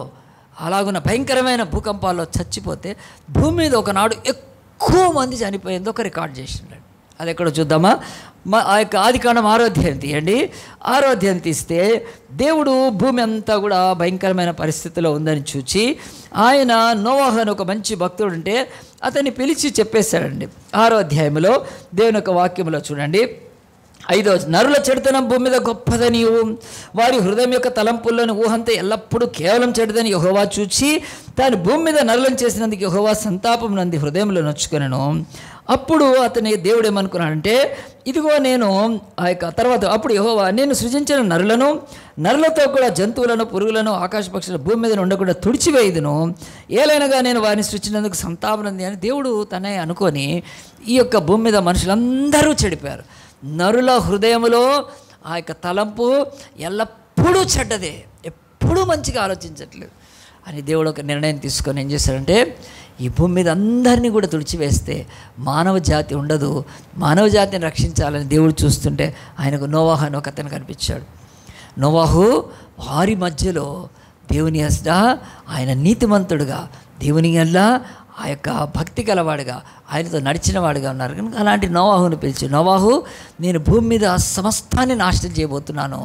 అలాగున్న భయంకరమైన భూకంపాల్లో చచ్చిపోతే భూమి మీద ఒకనాడు ఎక్కువ మంది చనిపోయింది ఒక రికార్డ్ చేసినాడు. అది ఎక్కడో చూద్దామా? ఆ యొక్క ఆదికాండం 6వ అధ్యాయం తీయండి. 6వ అధ్యాయం తీస్తే దేవుడు భూమి అంతా కూడా భయంకరమైన పరిస్థితిలో ఉందని చూచి ఆయన నోవాహు అని ఒక మంచి భక్తుడు ఉంటే అతన్ని పిలిచి చెప్పేశాడండి. 6వ అధ్యాయంలో దేవుని యొక్క వాక్యంలో చూడండి, 5వ, నరుల చెడుతనం భూమి మీద గొప్పదని, వారి హృదయం యొక్క తలంపుల్లోని ఊహంతా ఎల్లప్పుడూ కేవలం చెడుదని యెహోవా చూచి తాను భూమి మీద నరులను చేసినందుకు యెహోవా సంతాపం నంది హృదయంలో నొచ్చుకొనెను. అప్పుడు అతని దేవుడు ఏమనుకున్నాడంటే, ఇదిగో నేను ఆ యొక్క తర్వాత అప్పుడు యెహోవా నేను సృజించిన నరులతో కూడా జంతువులను, పురుగులను, ఆకాశ పక్షులను భూమి మీద ఉండకుండా తుడిచివేయుదును, ఏలైనగా నేను వారిని సృష్టించినందుకు సంతాపం నంది అని దేవుడు తనే అనుకొని ఈ యొక్క భూమి మీద మనుషులందరూ చెడిపోయారు. నరుల హృదయములో ఆ యొక్క తలంపు ఎల్లప్పుడూ చెడ్డదే, ఎప్పుడూ మంచిగా ఆలోచించట్లేదు అని దేవుడు ఒక నిర్ణయం తీసుకొని ఏం చేశాడంటే, ఈ భూమి మీద అందరినీ కూడా తుడిచివేస్తే మానవ జాతి ఉండదు, మానవ జాతిని రక్షించాలని దేవుడు చూస్తుంటే ఆయనకు నోవాహు అని ఒక అతను కనిపించాడు. నోవాహు వారి మధ్యలో దేవుని ఎదుట ఆయన నీతిమంతుడుగా, దేవుని వల్ల ఆ యొక్క భక్తి గలవాడుగా, ఆయనతో నడిచిన వాడుగా ఉన్నారు. కనుక అలాంటి నోవాహుని పిలిచి, నోవాహు నేను భూమి మీద సమస్తాన్ని నాశనం చేయబోతున్నాను,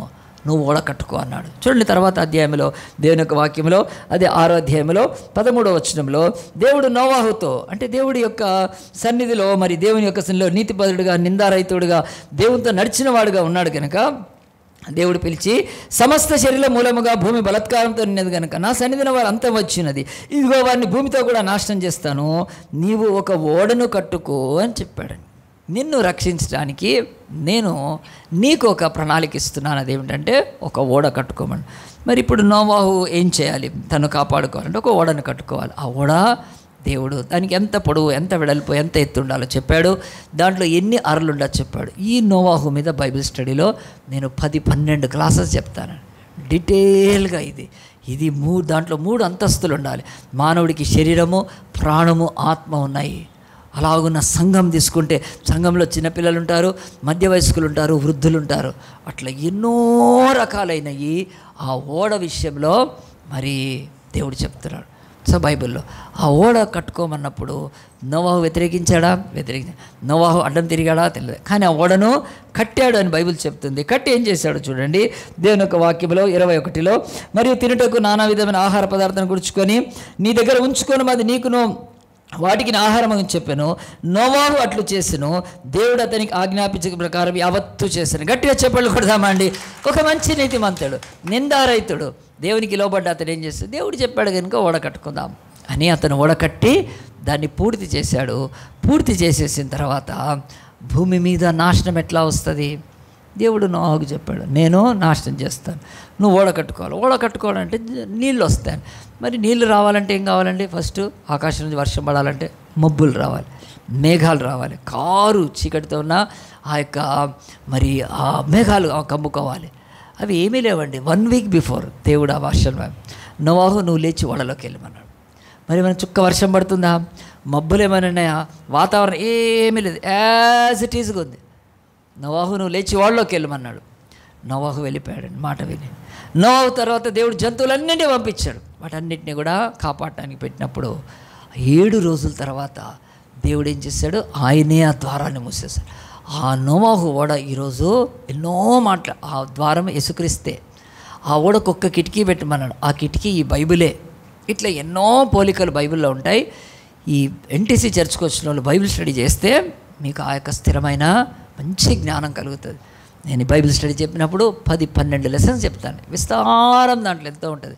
నువ్వు ఓడకట్టుకో అన్నాడు. చూడండి తర్వాత అధ్యాయంలో దేవుని యొక్క వాక్యంలో, అదే 6వ అధ్యాయంలో 13వ వచనంలో దేవుడు నోవాహుతో, అంటే దేవుడి యొక్క సన్నిధిలో, మరి దేవుని యొక్క సన్నిధిలో నీతిపరుడుగా, నిందారహితుడుగా, దేవునితో నడిచిన వాడుగా ఉన్నాడు కనుక దేవుడు పిలిచి, సమస్త శరీర మూలముగా భూమి బలత్కారంతో నిన్నది కనుక నా సన్నిధిన వారు అంతం వచ్చినది, ఇదిగో వారిని భూమితో కూడా నాశనం చేస్తాను, నీవు ఒక ఓడను కట్టుకో అని చెప్పాడు. నిన్ను రక్షించడానికి నేను నీకు ఒక ప్రణాళిక ఇస్తున్నాను. అదేమిటంటే ఒక ఓడ కట్టుకోమని. మరి ఇప్పుడు నోవాహు ఏం చేయాలి? తను కాపాడుకోవాలంటే ఒక ఓడను కట్టుకోవాలి. ఆ ఓడ దేవుడు దానికి ఎంత పొడవు, ఎంత వెడల్పు, ఎంత ఎత్తు ఉండాలో చెప్పాడు. దాంట్లో ఎన్ని అరలు ఉండాలో చెప్పాడు. ఈ నోవాహు మీద బైబిల్ స్టడీలో నేను 10-12 క్లాసెస్ చెప్తాను డీటెయిల్గా. ఇది దాంట్లో 3 అంతస్తులు ఉండాలి. మానవుడికి శరీరము, ప్రాణము, ఆత్మ ఉన్నాయి. అలాగున్న సంఘం తీసుకుంటే సంఘంలో చిన్నపిల్లలు ఉంటారు, మధ్య వయస్కులు ఉంటారు, వృద్ధులు ఉంటారు. అట్లా ఎన్నో రకాలైనవి ఆ ఓడ విషయంలో మరి దేవుడు చెప్తున్నాడు. సో బైబిల్లో ఆ ఓడ కట్టుకోమన్నప్పుడు నోవాహు వ్యతిరేకించాడా? నోవాహు అడ్డం తిరిగాడా? తెలియదు. కానీ ఆ ఓడను కట్టాడు అని బైబిల్ చెప్తుంది. కట్టి ఏం చేశాడు చూడండి. దేవుని యొక్క వాక్యంలో 21లో, మరియు తినుటకు నానా విధమైన ఆహార పదార్థాన్ని గుర్చుకొని నీ దగ్గర ఉంచుకొని అది నీకును వాటికి ఆహారం అని చెప్పాను. నోవాహు అట్లు చేసెను, దేవుడు అతనికి ఆజ్ఞాపించిన ప్రకారం యావత్తు చేశాను. గట్టిగా చెప్పలు కొడదామా అండి. ఒక మంచి నీతిమంతుడు, నిందారైతుడు, దేవునికి లోబడ్డ అతను ఏం చేస్తాడు? దేవుడు చెప్పాడు కనుక ఓడ కట్టుకుందాం అని అతను ఓడ కట్టి దాన్ని పూర్తి చేశాడు. పూర్తి చేసేసిన తర్వాత భూమి మీద నాశనం ఎట్లా వస్తుంది? దేవుడు నోవాహుకు చెప్పాడు, నేను నాశనం చేస్తాను, నువ్వు ఓడ కట్టుకోవాలి. ఓడ కట్టుకోవాలంటే నీళ్ళు వస్తాయి. మరి నీళ్ళు రావాలంటే ఏం కావాలండి? ఫస్ట్ ఆకాశం నుంచి వర్షం పడాలంటే మబ్బులు రావాలి, మేఘాలు రావాలి, కారు చీకటితో ఉన్న ఆ యొక్క మరి ఆ మేఘాలు కమ్ముకోవాలి. అవి ఏమీ లేవండి. 1 వీక్ బిఫోర్ దేవుడు ఆ వర్షం, నోవాహు నువ్వు లేచి ఓడలోకి వెళ్ళమన్నాడు. మరి మన చుక్క వర్షం పడుతుందా? మబ్బులు ఏమైనా ఉన్నాయా? వాతావరణం ఏమీ లేదు, యాజ్ ఇట్ ఈజ్గా ఉంది. నోవాహు నువ్వు లేచి ఓడలోకి వెళ్ళమన్నాడు. నోవాహు వెళ్ళిపోయాడండి మాట విని. నోవాహు తర్వాత దేవుడు జంతువులన్నింటినీ పంపించాడు. వాటన్నిటిని కూడా కాపాడటానికి పెట్టినప్పుడు 7 రోజుల తర్వాత దేవుడు ఏం చేశాడు? ఆయనే ఆ ద్వారాన్ని మూసేశాడు. ఆ నోవాహు ఓడ ఈరోజు ఎన్నో మాటలు, ఆ ద్వారం యేసుక్రీస్తే. ఆ ఓడకు ఒక్క కిటికీ పెట్టమన్నాడు. ఆ కిటికీ ఈ బైబిలే. ఇట్లా ఎన్నో పోలికలు బైబిల్లో ఉంటాయి. ఈ ఎన్టీసీ చర్చ్కి వచ్చిన వాళ్ళు బైబిల్ స్టడీ చేస్తే మీకు ఆ యొక్క స్థిరమైన మంచి జ్ఞానం కలుగుతుంది. నేను బైబిల్ స్టడీ చెప్పినప్పుడు 10-12 లెసన్స్ చెప్తాను, విస్తారం దాంట్లో ఎంతో ఉంటుంది.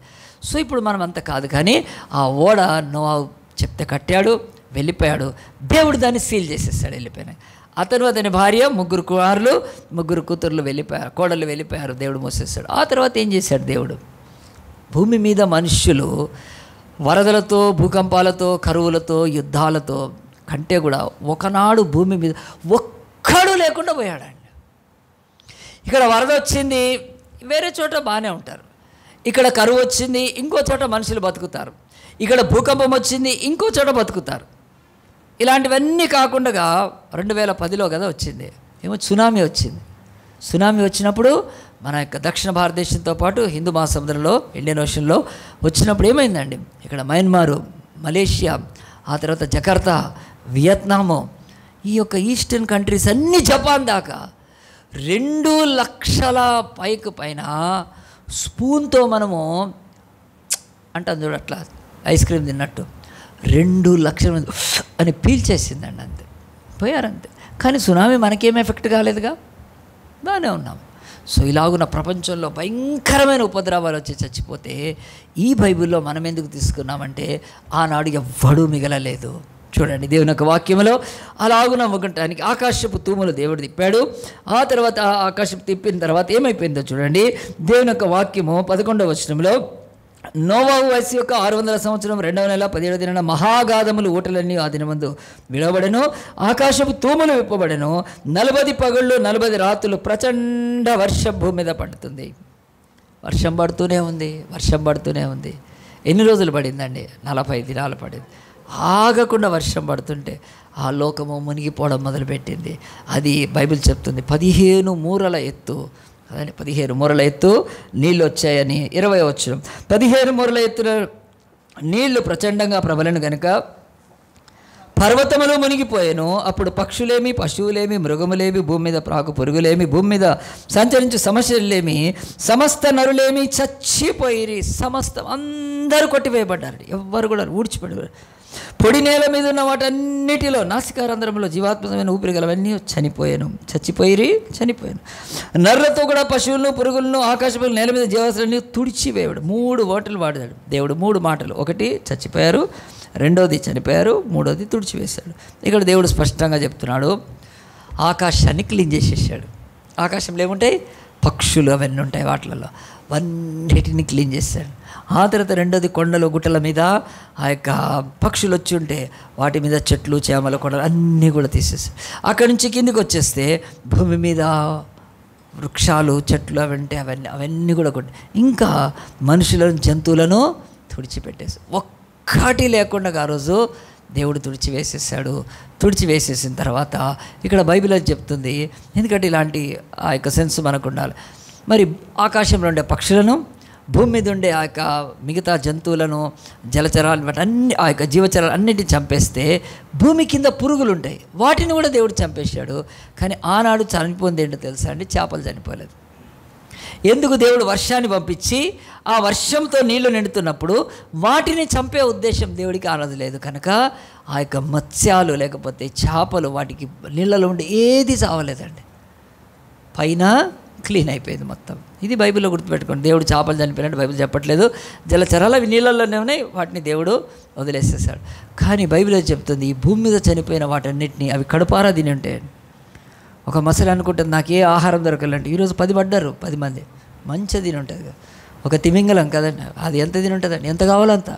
సో ఇప్పుడు మనం అంత కాదు, కానీ ఆ ఓడ నోవాహు చెప్తే కట్టాడు, వెళ్ళిపోయాడు. దేవుడు దాన్ని సీల్ చేసేసాడు వెళ్ళిపోయినాయి. అతను, అతని భార్య, 3 కుమారులు, 3 కూతుర్లు వెళ్ళిపోయారు, కోడళ్ళు వెళ్ళిపోయారు. దేవుడు మోసేస్తాడు. ఆ తర్వాత ఏం చేశాడు దేవుడు? భూమి మీద మనుష్యులు వరదలతో, భూకంపాలతో, కరువులతో, యుద్ధాలతో కంటే కూడా ఒకనాడు భూమి మీద ఒక్కడు లేకుండా పోయాడండి. ఇక్కడ వరద వచ్చింది, వేరే చోట బాగానే ఉంటారు. ఇక్కడ కరువు వచ్చింది, ఇంకో చోట మనుషులు బతుకుతారు. ఇక్కడ భూకంపం వచ్చింది, ఇంకో చోట బతుకుతారు. ఇలాంటివన్నీ కాకుండా 2010లో కదా వచ్చింది, ఏమో సునామీ వచ్చింది. సునామీ వచ్చినప్పుడు మన యొక్క దక్షిణ భారతదేశంతో పాటు హిందూ మహాసముద్రంలో, ఇండియన్ ఓషన్లో వచ్చినప్పుడు ఏమైందండి? ఇక్కడ మయన్మారు, మలేషియా, ఆ తర్వాత జకర్తా, వియత్నాము, ఈ యొక్క ఈస్టర్న్ కంట్రీస్ అన్నీ, జపాన్ దాకా 2 లక్షల పైన స్పూన్తో మనము అంటాం చూడు, అట్లా ఐస్ క్రీమ్ తిన్నట్టు 2 లక్షల మంది అని పీల్చేసిందండి. అంతే, పోయారంతే. కానీ సునామీ మనకేం ఎఫెక్ట్ కాలేదుగా, బాగానే ఉన్నాం. సో ఇలాగున్న ప్రపంచంలో భయంకరమైన ఉపద్రవాలు వచ్చి చచ్చిపోతే ఈ బైబిల్లో మనం ఎందుకు తీసుకున్నామంటే ఆనాడు ఎవ్వడూ మిగలలేదు. చూడండి దేవుని యొక్క వాక్యంలో అలాగున ఒకటానికి ఆకాశపు తూములు దేవుడు తిప్పాడు. ఆ తర్వాత ఆకాశపు తిప్పిన తర్వాత ఏమైపోయిందో చూడండి. దేవుని యొక్క వాక్యము 11వ వచనంలో, నోవాహు వయసు యొక్క 600 సంవత్సరం 2వ నెల 17వ దినాన మహాగాధములు ఊటలన్నీ ఆ దినమందు విడవబడెను, ఆకాశపు తూములు విప్పబడెను, 40 పగళ్ళు 40 రాత్రులు ప్రచండ వర్షం భూమి మీద పడుతుంది. వర్షం పడుతూనే ఉంది, వర్షం పడుతూనే ఉంది. ఎన్ని రోజులు పడిందండి? 40 దినాలు పడింది. ఆగకుండా వర్షం పడుతుంటే ఆ లోకము మునిగిపోవడం మొదలుపెట్టింది. అది బైబిల్ చెప్తుంది 15 మూరల ఎత్తు, అదే 15 మూరల ఎత్తు నీళ్ళు వచ్చాయని. 20వ వచనం, 15 మూరల ఎత్తున నీళ్లు ప్రచండంగా ప్రబలను గనుక పర్వతములు మునిగిపోయాను. అప్పుడు పక్షులేమి, పశువులేమి, మృగములేమి, భూమి మీద ప్రాకు పురుగులేమి, భూమి మీద సంచరించు సమస్యలేమి, సమస్త నరులేమి చచ్చిపోయిరి. సమస్తం అందరూ కొట్టివేయబడ్డారు, ఎవ్వరు కూడా ఊడ్చిపడి. పొడి నేల మీద ఉన్న వాటన్నిటిలో నాసికారంధ్రంలో జీవాత్మకమైన ఊపిరి గలవన్నీ చనిపోయాను. నర్రతో కూడా పశువులను, పురుగులను, ఆకాశపులను, నేల మీద జీవాసులన్నీ తుడిచివేయడు. 3 మాటలు వాడాడు దేవుడు. 3 మాటలు. ఒకటి చచ్చిపోయారు, రెండోది చనిపోయారు, మూడోది తుడిచివేశాడు. ఇక్కడ దేవుడు స్పష్టంగా చెప్తున్నాడు, ఆకాశాన్ని క్లీన్ చేసేసాడు. ఆకాశంలో ఏముంటాయి? పక్షులు అవన్నీ ఉంటాయి, వాటిలలో అన్నిటిని క్లీన్ చేశాడు. ఆ తర్వాత రెండోది కొండలు, గుట్టల మీద ఆ యొక్క పక్షులు వచ్చి ఉంటే వాటి మీద చెట్లు, చేమలు, కొండలు అన్నీ కూడా తీసేసాడు. అక్కడి నుంచి కిందికి వచ్చేస్తే భూమి మీద వృక్షాలు, చెట్లు అవన్నీ కూడా కొట్టి, ఇంకా మనుషులను, జంతువులను తుడిచిపెట్టేసి ఒక్కటి లేకుండా ఆ రోజు దేవుడు తుడిచివేసేసిన తర్వాత ఇక్కడ బైబిల్ అది చెప్తుంది. ఎందుకంటే ఇలాంటి ఆ యొక్క సెన్స్ మనకు ఉండాలి. మరి ఆకాశంలో ఉండే పక్షులను, భూమి మీద ఉండే ఆ యొక్క మిగతా జంతువులను, జలచరాలు, అన్ని ఆ యొక్క జీవచరాలు అన్నిటిని చంపేస్తే భూమి కింద పురుగులు ఉంటాయి, వాటిని కూడా దేవుడు చంపేశాడు. కానీ ఆనాడు చనిపోయింది ఏంటో తెలుసా అండి? చేపలు చనిపోలేదు. ఎందుకు? దేవుడు వర్షాన్ని పంపించి ఆ వర్షంతో నీళ్లు నిండుతున్నప్పుడు వాటిని చంపే ఉద్దేశం దేవుడికి ఆనది లేదు. కనుక ఆ యొక్క మత్స్యాలు లేకపోతే చేపలు వాటికి నీళ్ళలో ఉండి ఏది చావలేదండి, పైన క్లీన్ అయిపోయింది మొత్తం. ఇది బైబిల్లో గుర్తుపెట్టుకోండి. దేవుడు చేపలు చనిపోయినట్టు బైబిల్ చెప్పట్లేదు. జలచరాలు అవి నీళ్ళల్లోనే ఉన్నాయి, వాటిని దేవుడు వదిలేసేసాడు. కానీ బైబిల్ చెప్తుంది, ఈ భూమి మీద చనిపోయిన వాటన్నిటిని అవి కడుపారా తిని ఉంటాయండి. ఒక మసలు అనుకుంటుంది, నాకు ఏ ఆహారం దొరకాలంటే ఈరోజు 10 పడ్డారు, 10 మంది మంచిగా తిని ఉంటుంది కదా. ఒక తిమింగలం కదండి, అది ఎంత తిని ఉంటుందండి, ఎంత కావాలంత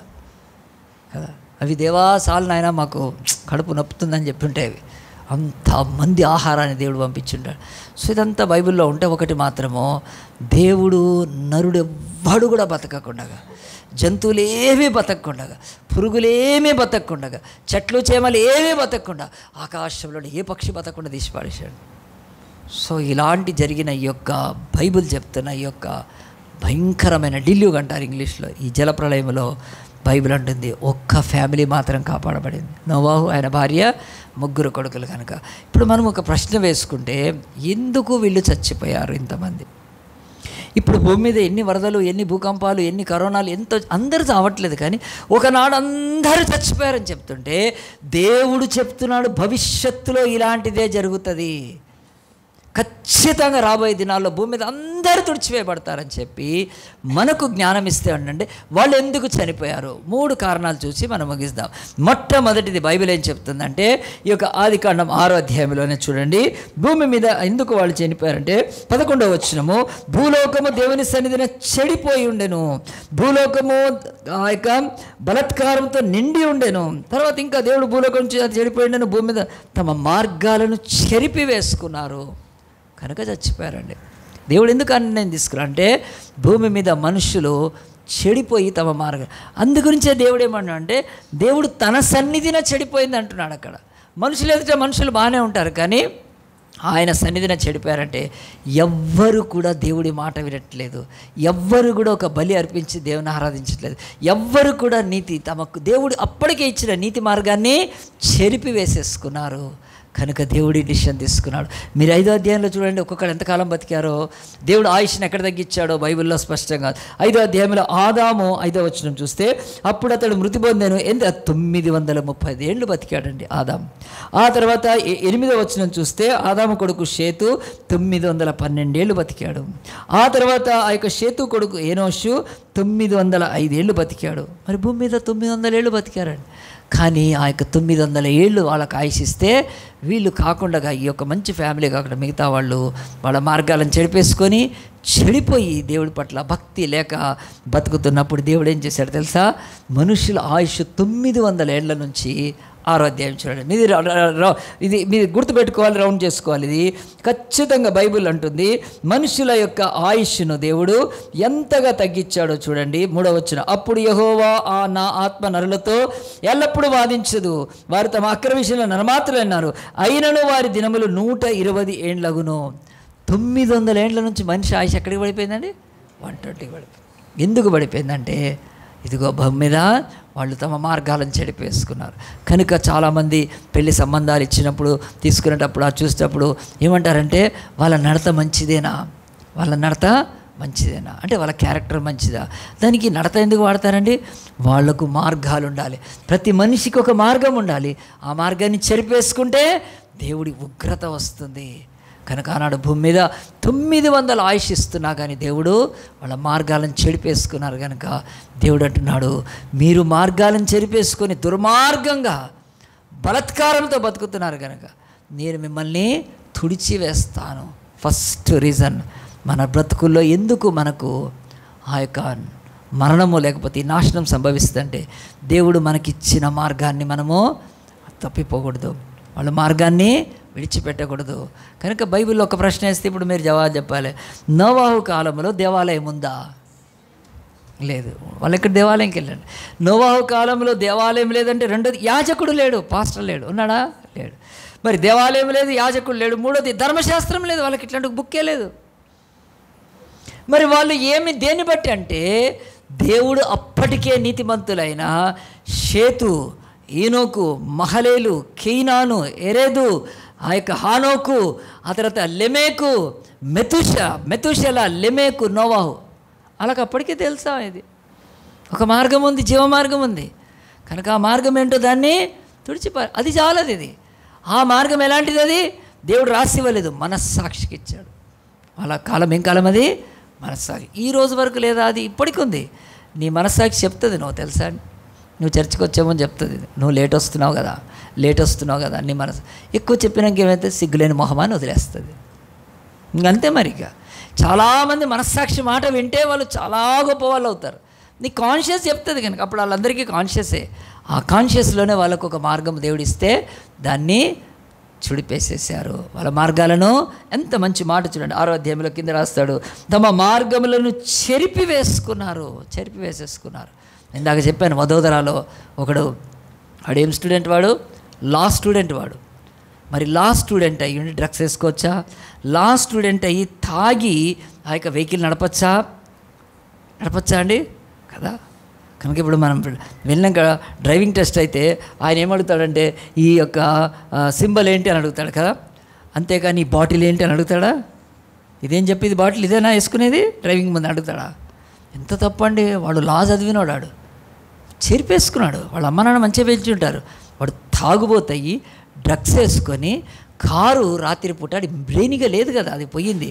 కదా. అవి దేవా సాలు నాయన మాకు కడుపు నొప్పుతుందని చెప్పి ఉంటాయి. అవి అంతమంది ఆహారాన్ని దేవుడు పంపించుంటాడు. సో ఇదంతా బైబిల్లో ఉంటే ఒకటి మాత్రము, దేవుడు నరుడెవ్వడు కూడా బతకకుండగా, జంతువులేమీ బతకకుండగా, పురుగులేమీ బతకకుండగా, చెట్లు చేమలు ఏమీ బతకకుండా, ఆకాశంలో ఏ పక్షి బతకకుండా తీసి పాడేశాడు. సో ఇలాంటి జరిగిన ఈ యొక్క బైబిల్ చెప్తున్న ఈ యొక్క భయంకరమైన డిల్యూగ్ అంటారు ఇంగ్లీష్లో, ఈ జలప్రళయంలో బైబిల్ అంటుంది ఒక్క ఫ్యామిలీ మాత్రం కాపాడబడింది, నోవాహు, ఆయన భార్య, 3 కొడుకులు. కనుక ఇప్పుడు మనం ఒక ప్రశ్న వేసుకుంటే, ఎందుకు వీళ్ళు చచ్చిపోయారు ఇంతమంది? ఇప్పుడు భూమి మీద ఎన్ని వరదలు, ఎన్ని భూకంపాలు, ఎన్ని కరోనాలు, ఎంతో అందరూ చావట్లేదు. కానీ ఒకనాడు అందరూ చచ్చిపోయారని చెప్తుంటే దేవుడు చెప్తున్నాడు, భవిష్యత్తులో ఇలాంటిదే జరుగుతుంది, ఖచ్చితంగా రాబోయే దినాల్లో భూమి మీద అందరూ తుడిచివేయబడతారని చెప్పి మనకు జ్ఞానం ఇస్తే అంటే వాళ్ళు ఎందుకు చనిపోయారు? 3 కారణాలు చూసి మనం ముగిద్దాం. మొట్టమొదటిది బైబిల్ ఏం చెప్తుందంటే, ఈ యొక్క ఆదికాండం 6వ అధ్యాయంలోనే చూడండి, భూమి మీద ఎందుకు వాళ్ళు చనిపోయారంటే 11వ వచనము, భూలోకము దేవుని సన్నిధిన చెడిపోయి ఉండెను, భూలోకము ఆ యొక్క బలత్కారంతో నిండి ఉండెను. తర్వాత ఇంకా దేవుడు భూలోకం చెడిపోయి ఉండెను, భూమి మీద తమ మార్గాలను చెరిపి వేసుకున్నారు, కనుక చచ్చిపోయారండి. దేవుడు ఎందుకు నిర్ణయం తీసుకురా అంటే, భూమి మీద మనుషులు చెడిపోయి తమ మార్గం, అందుగురించే దేవుడు ఏమన్నా అంటే, దేవుడు తన సన్నిధిన చెడిపోయింది అంటున్నాడు. అక్కడ మనుషులు ఎదుట మనుషులు బాగానే ఉంటారు, కానీ ఆయన సన్నిధిన చెడిపోయారంటే ఎవ్వరు కూడా దేవుడి మాట వినట్లేదు, ఎవ్వరు కూడా ఒక బలి అర్పించి దేవుని ఆరాధించట్లేదు, ఎవ్వరు కూడా తమకు దేవుడు అప్పటికే ఇచ్చిన నీతి మార్గాన్ని చెరిపి వేసేసుకున్నారు. కనుక దేవుడి డిసిషన్ తీసుకున్నాడు. మీరు 5వ అధ్యాయంలో చూడండి, ఒక్కొక్కరు ఎంతకాలం బతికారో, దేవుడు ఆయుష్ని ఎక్కడ తగ్గించాడో బైబిల్లో స్పష్టంగా. 5వ అధ్యాయంలో ఆదాము 5వ వచనం చూస్తే, అప్పుడు అతడు మృతి పొందాను, 930 ఏళ్ళు బతికాడండి ఆదాము. ఆ తర్వాత 8వ వచనం చూస్తే, ఆదాము కొడుకు షేతు 912 ఏళ్ళు బతికాడు. ఆ తర్వాత ఆ యొక్క షేతు కొడుకు ఏనోషు 905 ఏళ్ళు బతికాడు. మరి భూమి మీద 900 ఏళ్ళు బతికారండి. కానీ ఆ యొక్క 900 ఏళ్ళు వాళ్ళకి ఆయుషిస్తే, వీళ్ళు కాకుండా ఈ యొక్క మంచి ఫ్యామిలీ కాకుండా మిగతా వాళ్ళు వాళ్ళ మార్గాలను చెడిపోయి దేవుడి పట్ల భక్తి లేక బతుకుతున్నప్పుడు దేవుడు ఏం చేశాడు తెలుసా? మనుషుల ఆయుష్ 900 ఏళ్ల నుంచి 6వ అధ్యాయం చూడండి. ఇది మీరు గుర్తుపెట్టుకోవాలి, రౌండ్ చేసుకోవాలి. ఇది ఖచ్చితంగా బైబిల్ అంటుంది. మనుషుల యొక్క ఆయుష్ను దేవుడు ఎంతగా తగ్గించాడో చూడండి. 3వ వచనం, అప్పుడు యెహోవా నా ఆత్మ నరులతో ఎల్లప్పుడూ వాదించదు, వారు తమ అక్రమ విషయంలో నరమాత్రులు అన్నారు, అయినను వారి దినములు 120 ఏండ్లగును. 900 ఏండ్ల నుంచి మనిషి ఆయుష్ ఎక్కడికి పడిపోయిందండి? 120 పడిపోయింది. ఎందుకు పడిపోయిందంటే, ఇదిగో భూమి మీద వాళ్ళు తమ మార్గాలను చెడిపేసుకున్నారు. కనుక చాలామంది పెళ్లి సంబంధాలు ఇచ్చినప్పుడు తీసుకునేటప్పుడు చూసేటప్పుడు ఏమంటారంటే, వాళ్ళ నడత మంచిదేనా, వాళ్ళ నడత మంచిదేనా అంటే వాళ్ళ క్యారెక్టర్ మంచిదా? దానికి నడత ఎందుకు వాడతారండి? వాళ్లకు మార్గాలు ఉండాలి. ప్రతి మనిషికి ఒక మార్గం ఉండాలి. ఆ మార్గాన్ని చెరిపేసుకుంటే దేవుడి ఉగ్రత వస్తుంది. కనుక ఆనాడు భూమి మీద 900 ఆయుష్ ఇస్తున్నా కానీ దేవుడు వాళ్ళ మార్గాలను చెరిపేసుకున్నారు. కనుక దేవుడు అంటున్నాడు, మీరు మార్గాలను చెరిపేసుకొని దుర్మార్గంగా బలత్కారంతో బతుకుతున్నారు కనుక నేను మిమ్మల్ని తుడిచివేస్తాను. ఫస్ట్ రీజన్, మన బ్రతుకుల్లో ఎందుకు మనకు ఆ యొక్క మరణము లేకపోతే నాశనం సంభవిస్తుందంటే దేవుడు మనకిచ్చిన మార్గాన్ని మనము తప్పిపోకూడదు, వాళ్ళ మార్గాన్ని విడిచిపెట్టకూడదు. కనుక బైబిల్లో ఒక ప్రశ్న వేస్తే ఇప్పుడు మీరు జవాబు చెప్పాలి. నోవాహు కాలంలో దేవాలయం ఉందా? లేదు. వాళ్ళు ఎక్కడ దేవాలయంకి వెళ్ళండి. నోవాహు కాలంలో దేవాలయం లేదంటే రెండోది యాజకుడు లేడు, పాస్టర్ లేడు, ఉన్నాడా? లేడు. మరి దేవాలయం లేదు, యాజకుడు లేడు. మూడోది ధర్మశాస్త్రం లేదు, వాళ్ళకి ఇట్లాంటి బుక్కే లేదు. మరి వాళ్ళు దేన్ని బట్టి అంటే దేవుడు అప్పటికే నీతిమంతులైన షేతు, ఈనోకు, మహలేలు, కేయినాను, ఎరెదు, ఆ యొక్క హానోకు, ఆ తర్వాత లెమేకు, మెతుషెల, లెమేకు, నోవాహు, అలాగ అప్పటికే తెలుసా ఇది ఒక మార్గం ఉంది, జీవ మార్గం ఉంది. కనుక ఆ మార్గం ఏంటో దాన్ని అది చాలదు. ఇది ఆ మార్గం ఎలాంటిది? అది దేవుడు రాసి ఇవ్వలేదు, మనస్సాక్షికి ఇచ్చాడు. వాళ్ళ కాలం ఏం కాలం? అది మనస్సాక్షి. ఈ రోజు వరకు లేదా, అది ఇప్పటికి ఉంది. నీ మనస్సాక్షి చెప్తుంది, నువ్వు తెలుసా, నువ్వు చర్చికి వచ్చామని చెప్తుంది. నువ్వు లేట్ వస్తున్నావు కదా నీ మనసు ఎక్కువ చెప్పినాక ఏమైతే సిగ్గులేని మొహమాన్ని వదిలేస్తుంది. ఇంకంతే. మరి ఇక చాలామంది మనస్సాక్షి మాట వింటే వాళ్ళు చాలా గొప్ప వాళ్ళు అవుతారు. నీ కాన్షియస్ చెప్తుంది కనుక అప్పుడు వాళ్ళందరికీ కాన్షియసే. ఆ కాన్షియస్లోనే వాళ్ళకు ఒక మార్గం దేవుడిస్తే దాన్ని చుడిపేసేసారు. వాళ్ళ మార్గాలను, ఎంత మంచి మాట చూడండి, 6వ అధ్యాయంలో కింద రాస్తాడు, తమ మార్గములను చెరిపివేసేసుకున్నారు. ఇందాక చెప్పాను, వదోదరాలో ఒకడు, వాడేం స్టూడెంట్, వాడు లా స్టూడెంట్. వాడు మరి లా స్టూడెంట్ అయ్యి డ్రగ్స్ వేసుకోవచ్చా? లా స్టూడెంట్ అయ్యి తాగి ఆ యొక్క వెహికల్ నడపచ్చా అండి? కదా. కనుక ఇప్పుడు మనం వెళ్ళాక డ్రైవింగ్ టెస్ట్ అయితే ఆయన ఏమడుగుతాడంటే ఈ యొక్క సింబల్ ఏంటి అని అడుగుతాడు కదా, అంతేకాని ఈ బాటిల్ ఏంటి అని అడుగుతాడా? ఇదేం చెప్పి ఇది బాటిల్ ఇదేనా వేసుకునేది డ్రైవింగ్ ముందు అడుగుతాడా? ఎంత తప్పండి. వాడు లా చదివినవాడు, చెరిపేసుకున్నాడు. వాళ్ళ అమ్మ నాన్న మంచిగా పెంచి ఉంటారు. వాడు తాగుబోతాయి డ్రగ్స్ వేసుకొని కారు రాత్రిపూట, ఆడి బ్రెయిన్గా లేదు కదా, అది పోయింది.